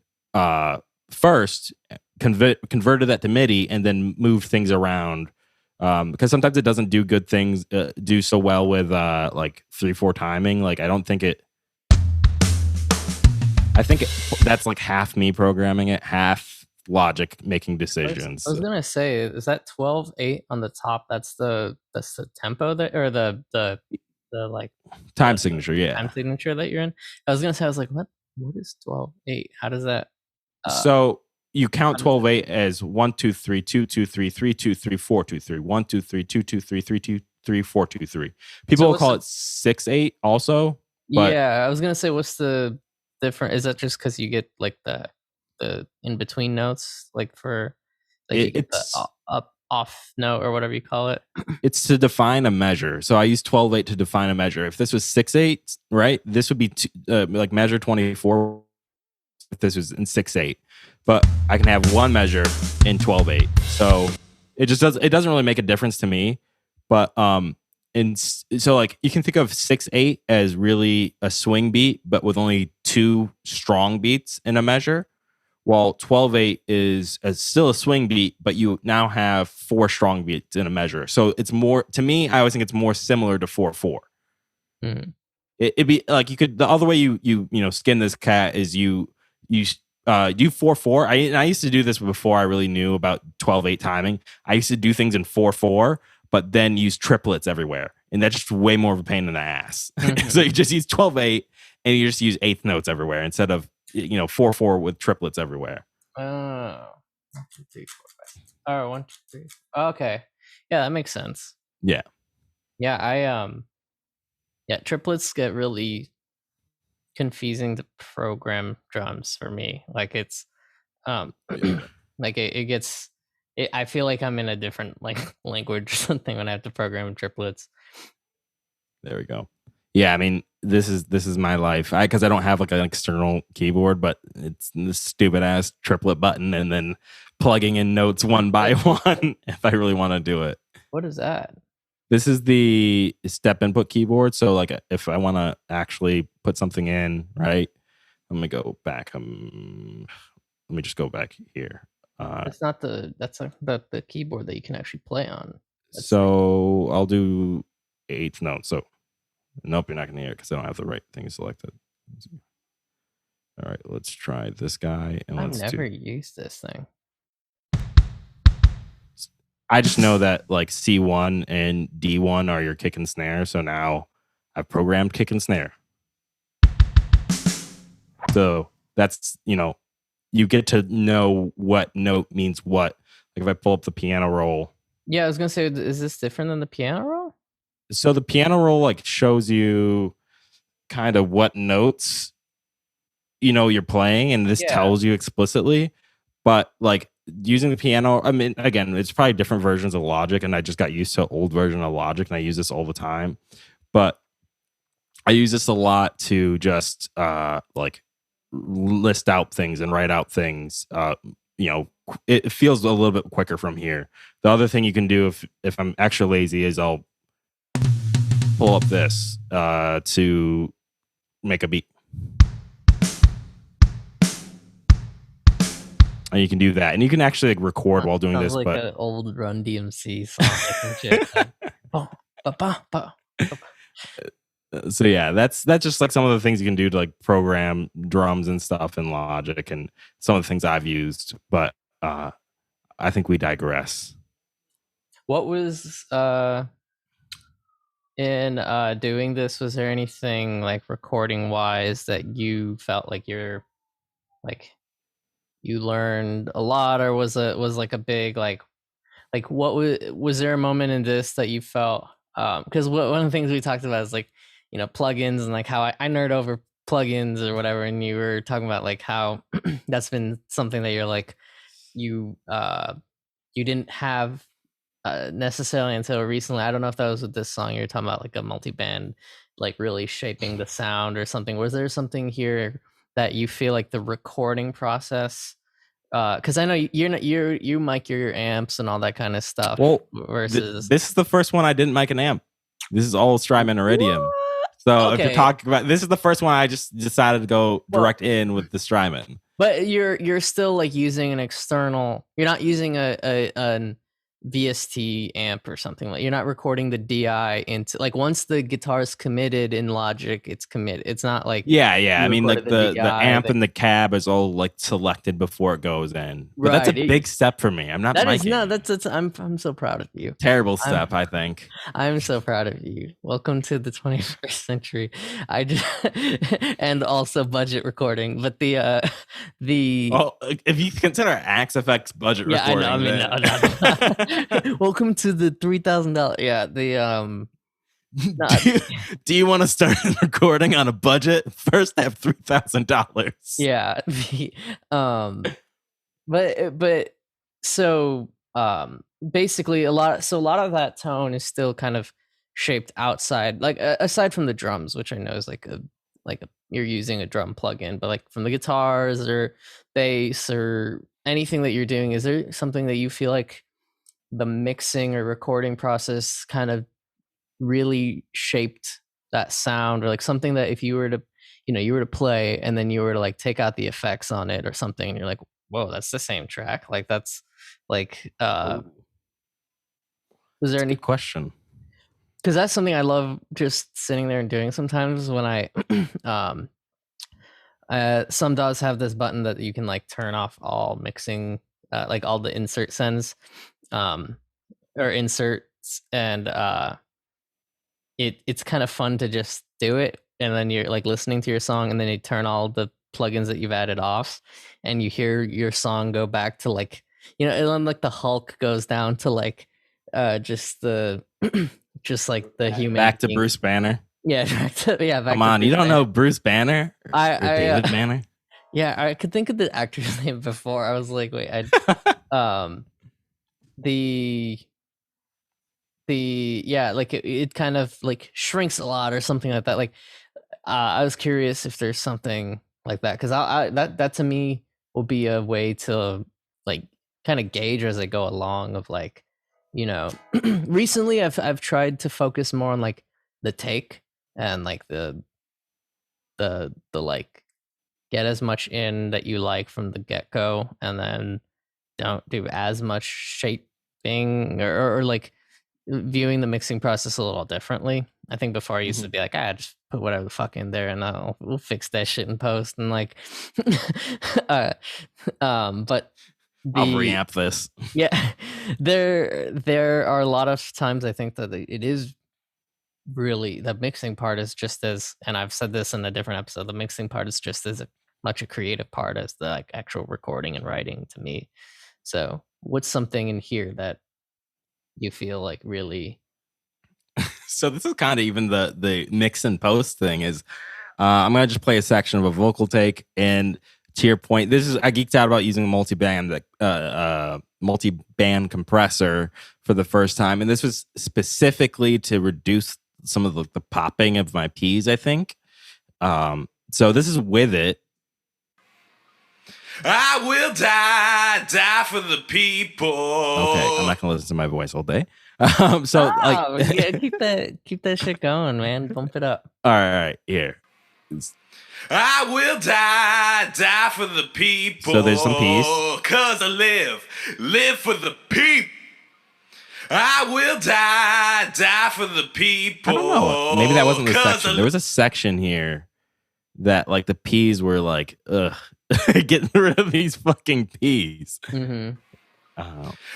first. Converted that to MIDI and then moved things around, because sometimes it doesn't do good things, do so well with like 3/4 timing. Like I think that's like half me programming it, half Logic making decisions. I was gonna say, is that 12/8 on the top? That's the tempo that, or the like time signature, yeah. Time signature that you're in. I was gonna say, I was like, what is 12/8? How does that? So you count 12/8 as 1 2 3 2 2 3 3 2 3 4 2 3 1 2 3 2 2 3 3 2 3 4 2 3. People will call it 6/8 also. But yeah, I was gonna say, what's the difference? Is that just because you get like the in between notes, like for like you get the up off note or whatever you call it? It's to define a measure. So I use 12/8 to define a measure. If this was 6/8, right, this would be like measure 24. If this was in 6/8, but I can have one measure in 12/8. So it doesn't really make a difference to me. But so like you can think of 6/8 as really a swing beat, but with only 2 strong beats in a measure. While 12/8 is still a swing beat, but you now have 4 strong beats in a measure. So it's more, to me, I always think it's more similar to 4/4. Mm. It'd be like the other way you skin this cat is you do 4/4. I used to do this before I really knew about 12/8 timing. I used to do things in 4/4, but then use triplets everywhere, and that's just way more of a pain in the ass. So you just use 12/8 and you just use eighth notes everywhere instead of 4/4 with triplets everywhere. Oh, 1 2 3 4 5. Oh, 1 2 3. Okay, yeah, that makes sense. Yeah. Yeah, triplets get really confusing to program drums for me. Like it's like it I feel like I'm in a different like language or something when I have to program triplets. There we go. Yeah, I mean, this is my life. Because I don't have like an external keyboard, but it's this stupid ass triplet button, and then plugging in notes one by one if I really want to do it. What is that? This is the step input keyboard. So like if I want to actually put something in, right? I'm gonna go back. Let me just go back here. That's not the keyboard that you can actually play on. So I'll do eighth note. So nope, you're not gonna hear it because I don't have the right thing selected. All right, let's try this guy, and I've let's never used this thing. I just know that like C1 and D1 are your kick and snare. So now I've programmed kick and snare. So that's, you get to know what note means what. Like if I pull up the piano roll. Yeah, I was gonna say, is this different than the piano roll? So the piano roll like shows you kind of what notes you're playing, and this tells you explicitly. But like using the piano, I mean, again, it's probably different versions of Logic, and I just got used to old version of Logic, and I use this all the time. But I use this a lot to just like list out things and write out things. It feels a little bit quicker from here. The other thing you can do if I'm extra lazy is I'll pull up this to make a beat. And you can do that, and you can actually like record while doing this. Like but an old Run DMC song. So yeah, that's just like some of the things you can do to like program drums and stuff in Logic, and some of the things I've used. But I think we digress. What was in doing this? Was there anything like recording wise that you felt like you learned a lot, or was like a big like what was there a moment in this that you felt because one of the things we talked about is like plugins and like how I nerd over plugins or whatever, and you were talking about like how that's been something that you're like you didn't have necessarily until recently. I don't know if that was with this song you're talking about, like a multi-band like really shaping the sound or something. Was there something here that you feel like the recording process, because I know you mic your amps and all that kind of stuff. Well, versus this is the first one I didn't mic an amp. This is all Strymon Iridium. So if you're talking about, this is the first one I just decided to go direct in with the Strymon. But you're still like using an external. You're not using an VST amp or something. Like you're not recording the DI into, like, once the guitar's committed in Logic, it's committed. It's not like I mean, like the amp and the cab is all like selected before it goes in. But that's a big step for me. I'm not miking. That's I'm so proud of you. Terrible step, I think. I'm so proud of you. Welcome to the 21st century. And also budget recording. But well, if you consider Axe-FX budget recording, I know. I mean, no. Welcome to the $3,000. Yeah, do you want to start recording on a budget? First, have $3,000. Yeah, but so basically a lot of that tone is still kind of shaped outside, like aside from the drums, which I know is like you're using a drum plugin, but like from the guitars or bass or anything that you're doing, is there something that you feel like the mixing or recording process kind of really shaped that sound, or like something that if you were to play and then you were to like take out the effects on it or something and you're like, whoa, that's the same track, like that's like was there any question? Because that's something I love just sitting there and doing sometimes when I some DAWs have this button that you can like turn off all mixing, like all the insert sends or inserts, and it's kind of fun to just do it, and then you're like listening to your song and then you turn all the plugins that you've added off and you hear your song go back to like, and then like the Hulk goes down to like just the just like the human back to Bruce Banner. Yeah, back come on, you don't know Bruce Banner or David Banner? Yeah, I could think of the actor's name before. I was like, wait, the yeah, like it kind of like shrinks a lot or something like that. Like I was curious if there's something like that, because I that to me will be a way to like kind of gauge as I go along of like, you know, recently I've tried to focus more on like the take and like the like get as much in that you like from the get go, and then don't do as much shaping or like viewing the mixing process a little differently. I think before I used to be like, just put whatever the fuck in there and we'll fix that shit in post and like uh, but I'll the reamp this. yeah, there are a lot of times I think that it is really, the mixing part is just as, and I've said this in a different episode, the mixing part is just as much a creative part as the like actual recording and writing to me. So what's something in here that you feel like really So this is kind of even the mix and post thing is I'm gonna just play a section of a vocal take, and to your point, this is I geeked out about using a multi-band compressor for the first time, and this was specifically to reduce some of the popping of my P's, I think. So this is with it. I will die for the people. Okay, I'm not gonna listen to my voice all day. yeah, keep that shit going, man. Bump it up. All right, here. I will die for the people. So there's some peace. 'Cause I live for the people. I will die for the people. I don't know. Maybe that wasn't the section. There was a section here that like the P's were like, ugh, getting rid of these fucking P's. Mm-hmm.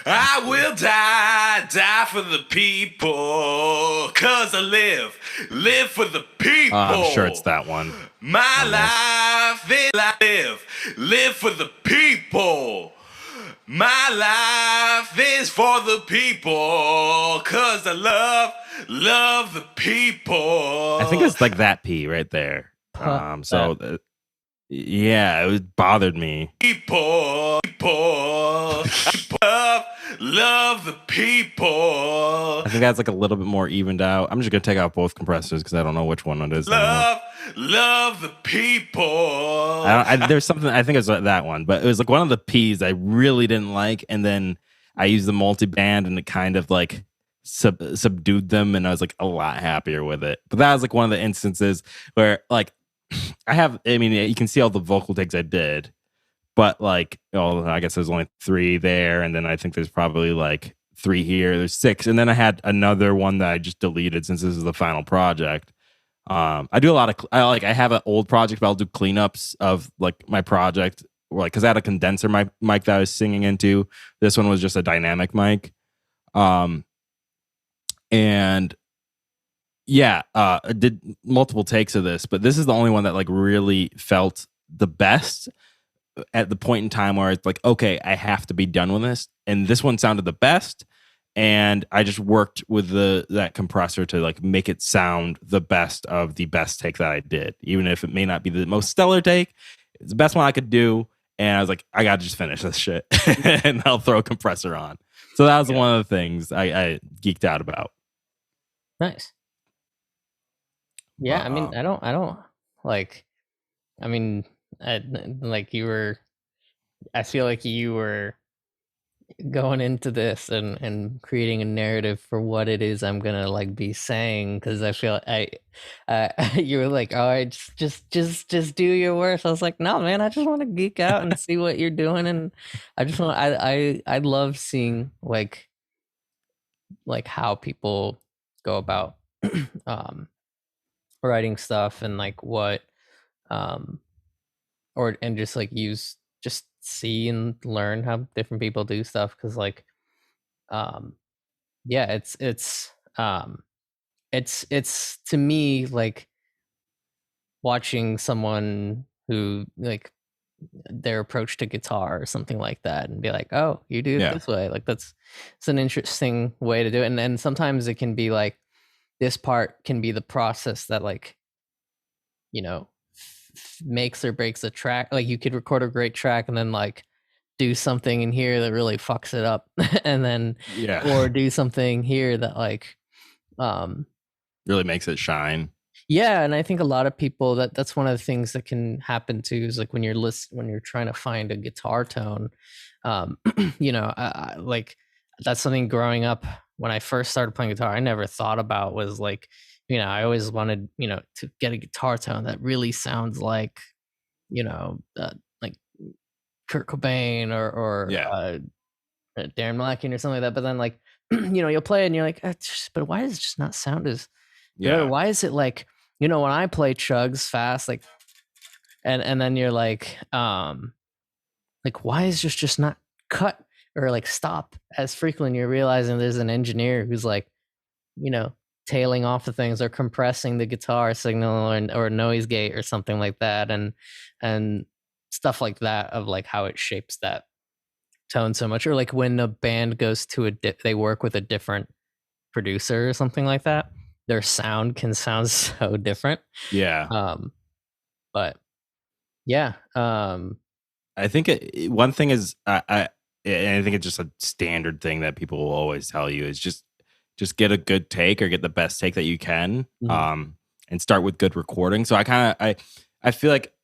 I will die for the people, 'cause I live for the people. I'm sure it's that one. My life is live for the people. My life is for the people, 'cause I love the people. I think it's like that P right there. Yeah, it bothered me. People, love the people. I think that's like a little bit more evened out. I'm just gonna take out both compressors because I don't know which one it is. Love the people. There's something, I think it's that one, but it was like one of the P's I really didn't like, and then I used the multi-band and it kind of like subdued them, and I was like a lot happier with it. But that was like one of the instances where like I mean, you can see all the vocal takes I did, but like, I guess there's only 3 there. And then I think there's probably like 3 here. There's 6. And then I had another one that I just deleted since this is the final project. I do a lot of, I have an old project, but I'll do cleanups of like my project, or like, cause I had a condenser mic that I was singing into. This one was just a dynamic mic. And yeah, I did multiple takes of this, but this is the only one that like really felt the best at the point in time where it's like, okay, I have to be done with this. And this one sounded the best. And I just worked with that compressor to like make it sound the best of the best take that I did, even if it may not be the most stellar take. It's the best one I could do. And I was like, I got to just finish this shit and I'll throw a compressor on. So that was one of the things I geeked out about. Nice. Yeah, I mean, I don't like, I mean, like I feel like you were going into this and creating a narrative for what it is I'm gonna like be saying, because I feel you were like, all right, just do your worst. I was like, no, man, I just want to geek out and see what you're doing, and I just want I love seeing like how people go about writing stuff and like what and just like just see and learn how different people do stuff, because like yeah, it's to me like watching someone who like their approach to guitar or something like that and be like, oh, you do it this way, like it's an interesting way to do it. And sometimes it can be like this part can be the process that like, you know, makes or breaks a track. Like you could record a great track and then like do something in here that really fucks it up, and then or do something here that like really makes it shine. Yeah, and I think a lot of people that's one of the things that can happen too is like when you're trying to find a guitar tone, you know, like that's something growing up when I first started playing guitar I never thought about was like, you know, I always wanted, you know, to get a guitar tone that really sounds like, you know, like Kurt Cobain or Darren Malakian or something like that. But then like, you know, you'll play it and you're like, but why does it just not sound as good? Or why is it like, you know, when I play chugs fast, like, and then you're like why is this just not cut or like stop as frequently? You're realizing there's an engineer who's like, you know, tailing off the things or compressing the guitar signal or noise gate or something like that, and stuff like that of like how it shapes that tone so much. Or like when a band goes to they work with a different producer or something like that, their sound can sound so different. But yeah, I think one thing is I think it's just a standard thing that people will always tell you is just get a good take or get the best take that you can, and start with good recording. So I feel like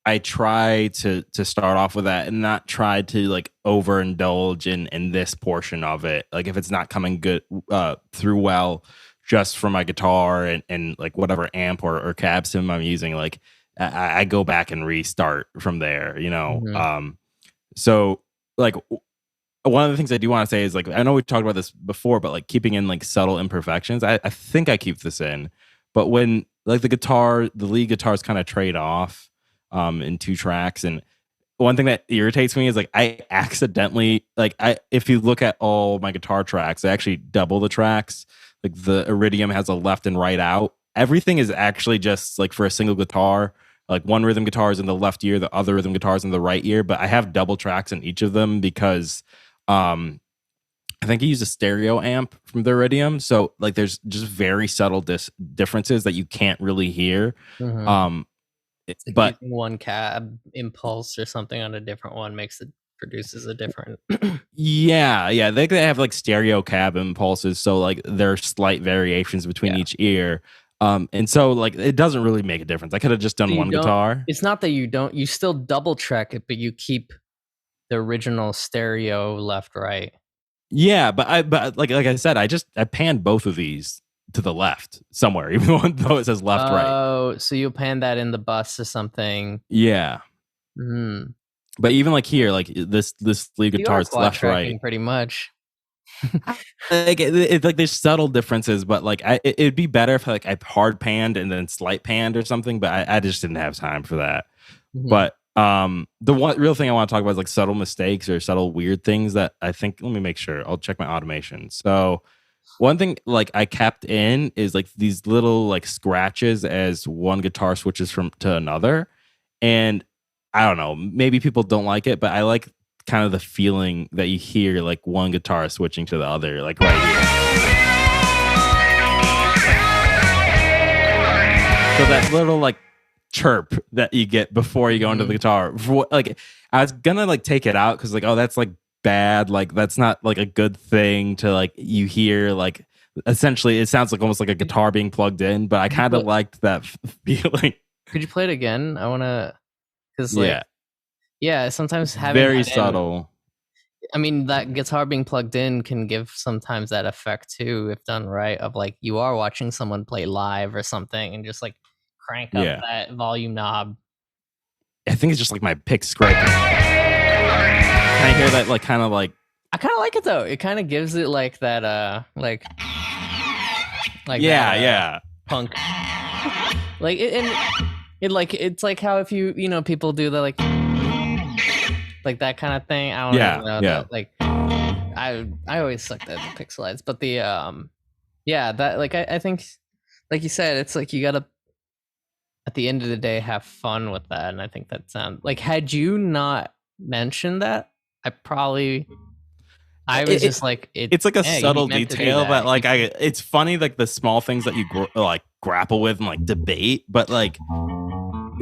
I try to start off with that and not try to like overindulge in this portion of it. Like if it's not coming good through well just from my guitar and like whatever amp or cab sim I'm using, like I go back and restart from there, you know? So like one of the things I do want to say is like, I know we've talked about this before, but like keeping in like subtle imperfections, I think I keep this in, but when like the lead guitars kind of trade off in 2 tracks, and one thing that irritates me is like I accidentally if you look at all my guitar tracks, I actually double the tracks. Like the Iridium has a left and right out. Everything is actually just like for a single guitar. Like one rhythm guitar is in the left ear, the other rhythm guitar is in the right ear, but I have double tracks in each of them because I think I use a stereo amp from the Iridium. So like there's just very subtle differences that you can't really hear. Like But using one cab impulse or something on a different one produces a different. yeah, they have like stereo cab impulses, so like there are slight variations between each ear, and so like it doesn't really make a difference. I could have just done one guitar. It's not that you still double track it, but you keep the original stereo left right. Yeah, but like I said, I panned both of these to the left somewhere, even though it says left right. Oh, so you pan that in the bus or something. Yeah. But even like here, like this lead guitar is left right. Pretty much. Like it's like there's subtle differences, but like it'd be better if like I hard panned and then slight panned or something. But I just didn't have time for that. But the one real thing I want to talk about is like subtle mistakes or subtle weird things that I think. Let me make sure. I'll check my automation. So one thing like I kept in is like these little like scratches as one guitar switches from to another, and I don't know, maybe people don't like it, but I like kind of the feeling that you hear like one guitar switching to the other, like right here. So that little like chirp that you get before you go into the guitar, like I was gonna like take it out because like, oh, that's like bad, like that's not like a good thing to like you hear, like essentially it sounds like almost like a guitar being plugged in, but I kind of liked that feeling. Could you play it again? I want to, because like sometimes having very subtle I mean, that guitar being plugged in can give sometimes that effect too, if done right, of like you are watching someone play live or something and just like crank up that volume knob. I think it's just like my pick scraping. Can I hear that like kind of like I kind of like it though. It kind of gives it like that like punk. Like it like it's like how if you know people do the like that kind of thing. I don't know. That, like I always sucked at the pick slides, but the that like I think like you said, it's like you gotta at the end of the day have fun with that, and I think that sounds like had you not mentioned that, I was just like it's like a subtle detail, but like it's funny like the small things that you like grapple with and like debate, but like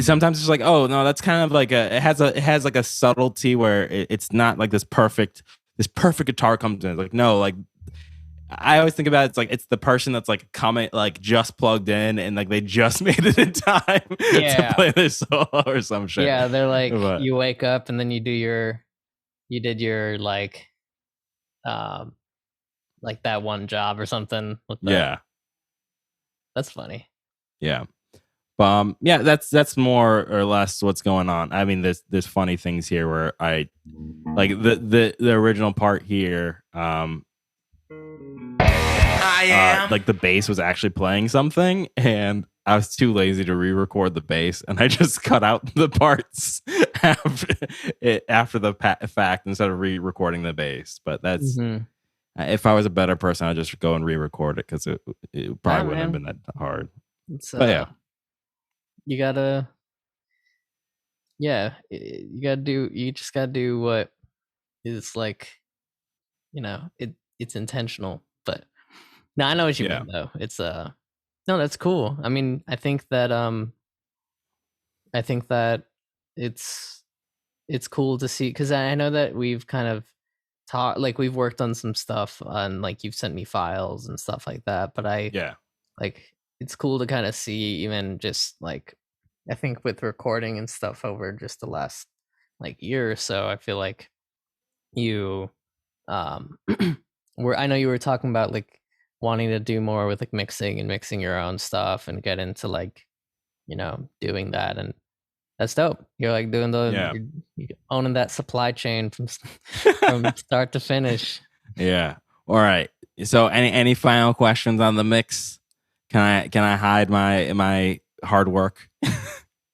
sometimes it's like, oh no, that's kind of like it has like a subtlety where it's not like this perfect guitar comes in. Like no, like I always think about it, it's like it's the person that's like coming like just plugged in and like they just made it in time to Yeah. play this solo or some shit. Yeah, they're like But you wake up and then you did your um like that one job or something with the yeah, that's funny. yeah. Yeah, that's more or less what's going on. I mean, there's funny things here where I like the original part here. Like the bass was actually playing something, and I was too lazy to re-record the bass, and I just cut out the parts after the fact instead of re-recording the bass. But that's Mhm. if I was a better person, I'd just go and re-record it because it Nah, probably wouldn't have man. been that hard. It's But yeah, you gotta yeah, you just gotta do what is like, it's intentional. But no, I know what you yeah, mean though. It's no, that's cool. I mean, I think that it's it's cool to see because I know that we've kind of talked like we've worked on some stuff and like you've sent me files and stuff like that. But I yeah, like it's cool to kind of see even just like I think with recording and stuff over just the last like year or so, I feel like you um where I know you were talking about like wanting to do more with like mixing and mixing your own stuff and get into like, doing that and that's dope. You're like doing yeah. you're owning that supply chain from from start to finish. Yeah. All right. So any final questions on the mix? Can I hide my hard work?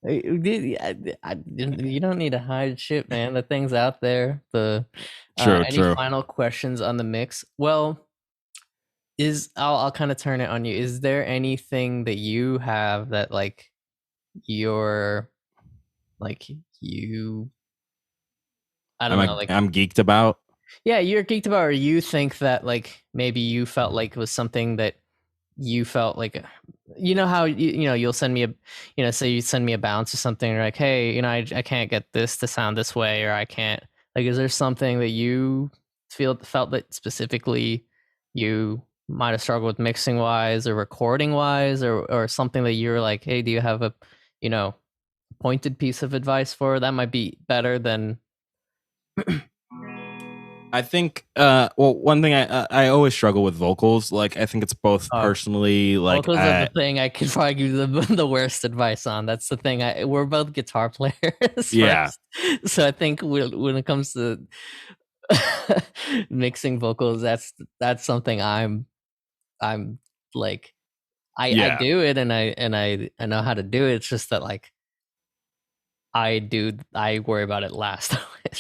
You don't need to hide shit, man. The thing's out there. The True, any true. final questions on the mix? Well, I'll kind of turn it on you. Is there anything that you have that like you're like you I don't know, like I'm geeked about. yeah, you're geeked about or you think that like maybe you felt like it was something that you felt like you know how you'll send me a say you send me a bounce or something or like hey I can't get this to sound this way or I can't like is there something that you felt that specifically you might have struggled with mixing wise or recording wise or something that you're like hey do you have a you know pointed piece of advice for that might be better than I think well one thing I always struggle with vocals. Like I think it's both uh, personally like vocals are the thing I could probably give you the worst advice on. That's the thing. We're both guitar players yeah. first, so I think when it comes to mixing vocals, that's something I'm like I Yeah. do it and I know how to do it. It's just that like I worry about it last,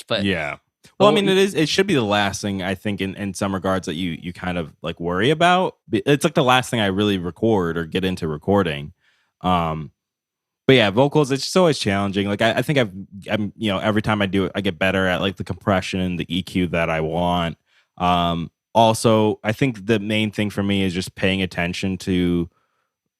but Yeah. but Well, I what mean, it should be the last thing I think in some regards that you kind of like worry about. It's like the last thing I really record or get into recording. Um, but yeah, vocals, it's just always challenging. Like I think I'm every time I do it, I get better at like the compression, the EQ that I want. Also, I think the main thing for me is just paying attention to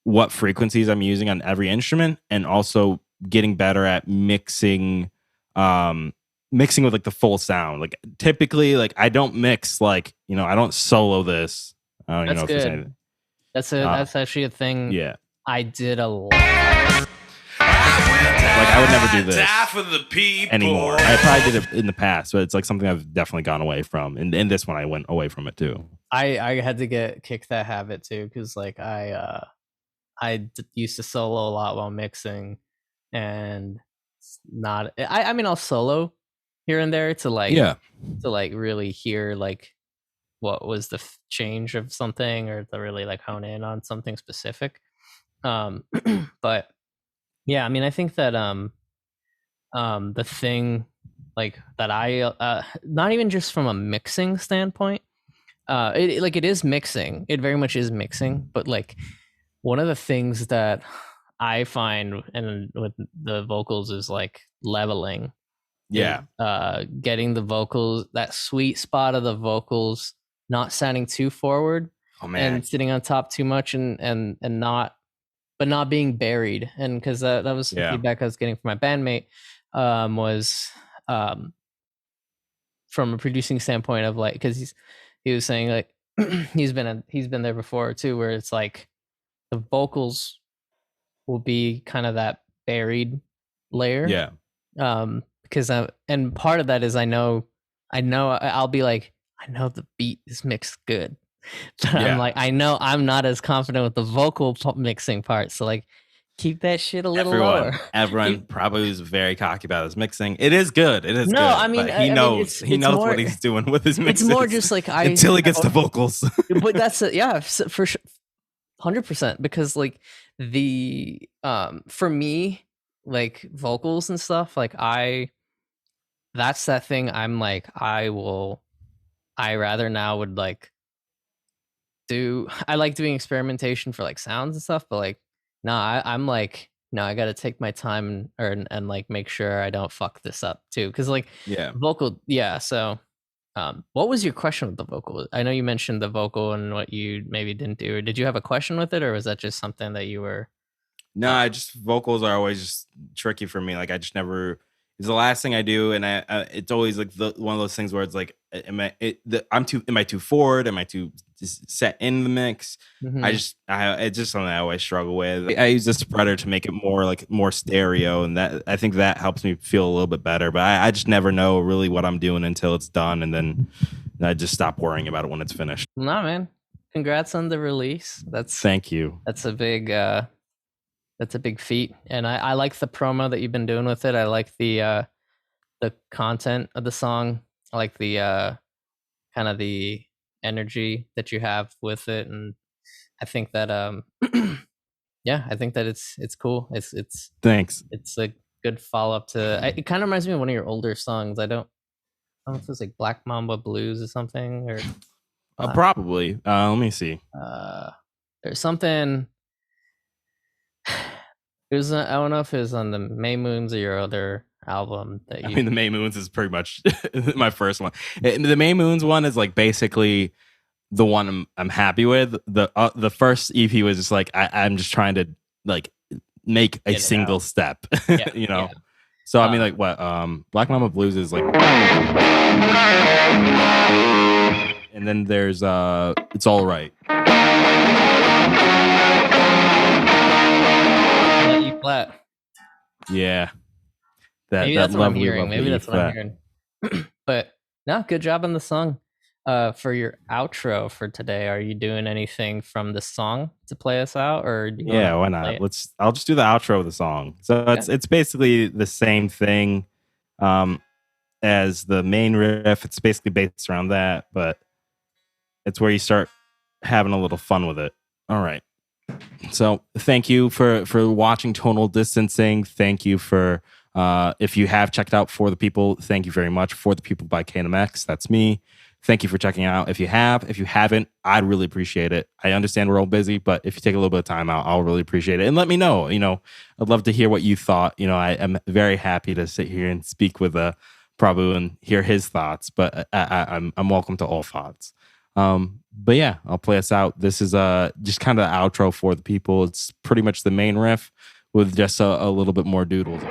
what frequencies I'm using on every instrument and also getting better at mixing with like the full sound. Like typically like I don't mix like, I don't solo this. I don't even that's know if there's anything. good. That's actually a thing Yeah. I did a lot. Like I would never do this anymore. I probably did it in the past, but it's like something I've definitely gone away from. And this one I went away from it too. I had to kick that habit too because like used to solo a lot while mixing, and it's not. I mean, I'll solo here and there Yeah. to like really hear like what was the change of something or to really like hone in on something specific. But yeah, I mean, I think that the thing like that I not even just from a mixing standpoint, it is mixing. It very much is mixing, but like one of the things that I find and with the vocals is like leveling is Yeah. getting the vocals that sweet spot of the vocals not sounding too forward Oh man. and sitting on top too much and not but not being buried. And because that was some Yeah. feedback I was getting from my bandmate, was from a producing standpoint of like, because he was saying like he's been there before too, where it's like the vocals will be kind of that buried layer. Yeah. Because and part of that is I'll be like, I know the beat is mixed good, but I'm Yeah. like, I know I'm not as confident with the vocal mixing part, so like keep that shit a little lower. Everyone probably was very cocky about his mixing. It is good. It is No, good. I mean, But he knows. He it's knows more, what he's doing with his it's mixes. more just like until he gets the vocals. But that's yeah, for sure, 100%. Because like the for me, like vocals and stuff, like that's that thing. I'm like, I rather now would like I like doing experimentation for like sounds and stuff, but like I'm like, no, I got to take my time and like make sure I don't fuck this up too, because like Yeah. vocal, yeah. So what was your question with the vocal? I know you mentioned the vocal and what you maybe didn't do. Or did you have a question with it, or was that just something that you were? No, I just vocals are always just tricky for me. Like I just never. It's the last thing I do, and it's always like one of those things where it's like, am I too forward? Am I too set in the mix? Mm-hmm. It's just something I always struggle with. I use the spreader to make it more stereo, and that I think that helps me feel a little bit better. But I just never know really what I'm doing until it's done, and then I just stop worrying about it when it's finished. Nah, man. Congrats on the release. Thank you. That's a big feat, and I like the promo that you've been doing with it. I like the content of the song. I like the kind of the energy that you have with it, and I think that yeah, I think that it's cool. It's Thanks. It's a good follow up to. It kind of reminds me of one of your older songs. I don't know if it was like Black Mamba Blues or something, or probably. Let me see. There's something. It was. I don't know if it was on the May Moons or your other album that you. I mean, the May Moons is pretty much my first one. The May Moons one is like basically the one I'm happy with. The first EP was just like I'm just trying to like make a single step, Yeah, you know. Yeah. So I mean, like what Black Mama Blues is like, and then there's It's All Right. Flat. Yeah. Maybe that's what I'm hearing. Maybe that's what I'm hearing. But no, good job on the song. For your outro for today, are you doing anything from the song to play us out, or yeah, why not? I'll just do the outro of the song. So it's basically the same thing as the main riff. It's basically based around that, but it's where you start having a little fun with it. All right. So thank you for watching Tonal Distancing. Thank you for if you have checked out For the People, thank you very much. For the People by Kanem X, that's me. Thank you for checking out. If you haven't, I'd really appreciate it. I understand we're all busy, but if you take a little bit of time out, I'll really appreciate it. And let me know. I'd love to hear what you thought. I am very happy to sit here and speak with Prabhu and hear his thoughts. But I'm welcome to all thoughts. But yeah, I'll play us out. This is just kind of the outro For the People. It's pretty much the main riff with just a little bit more doodles.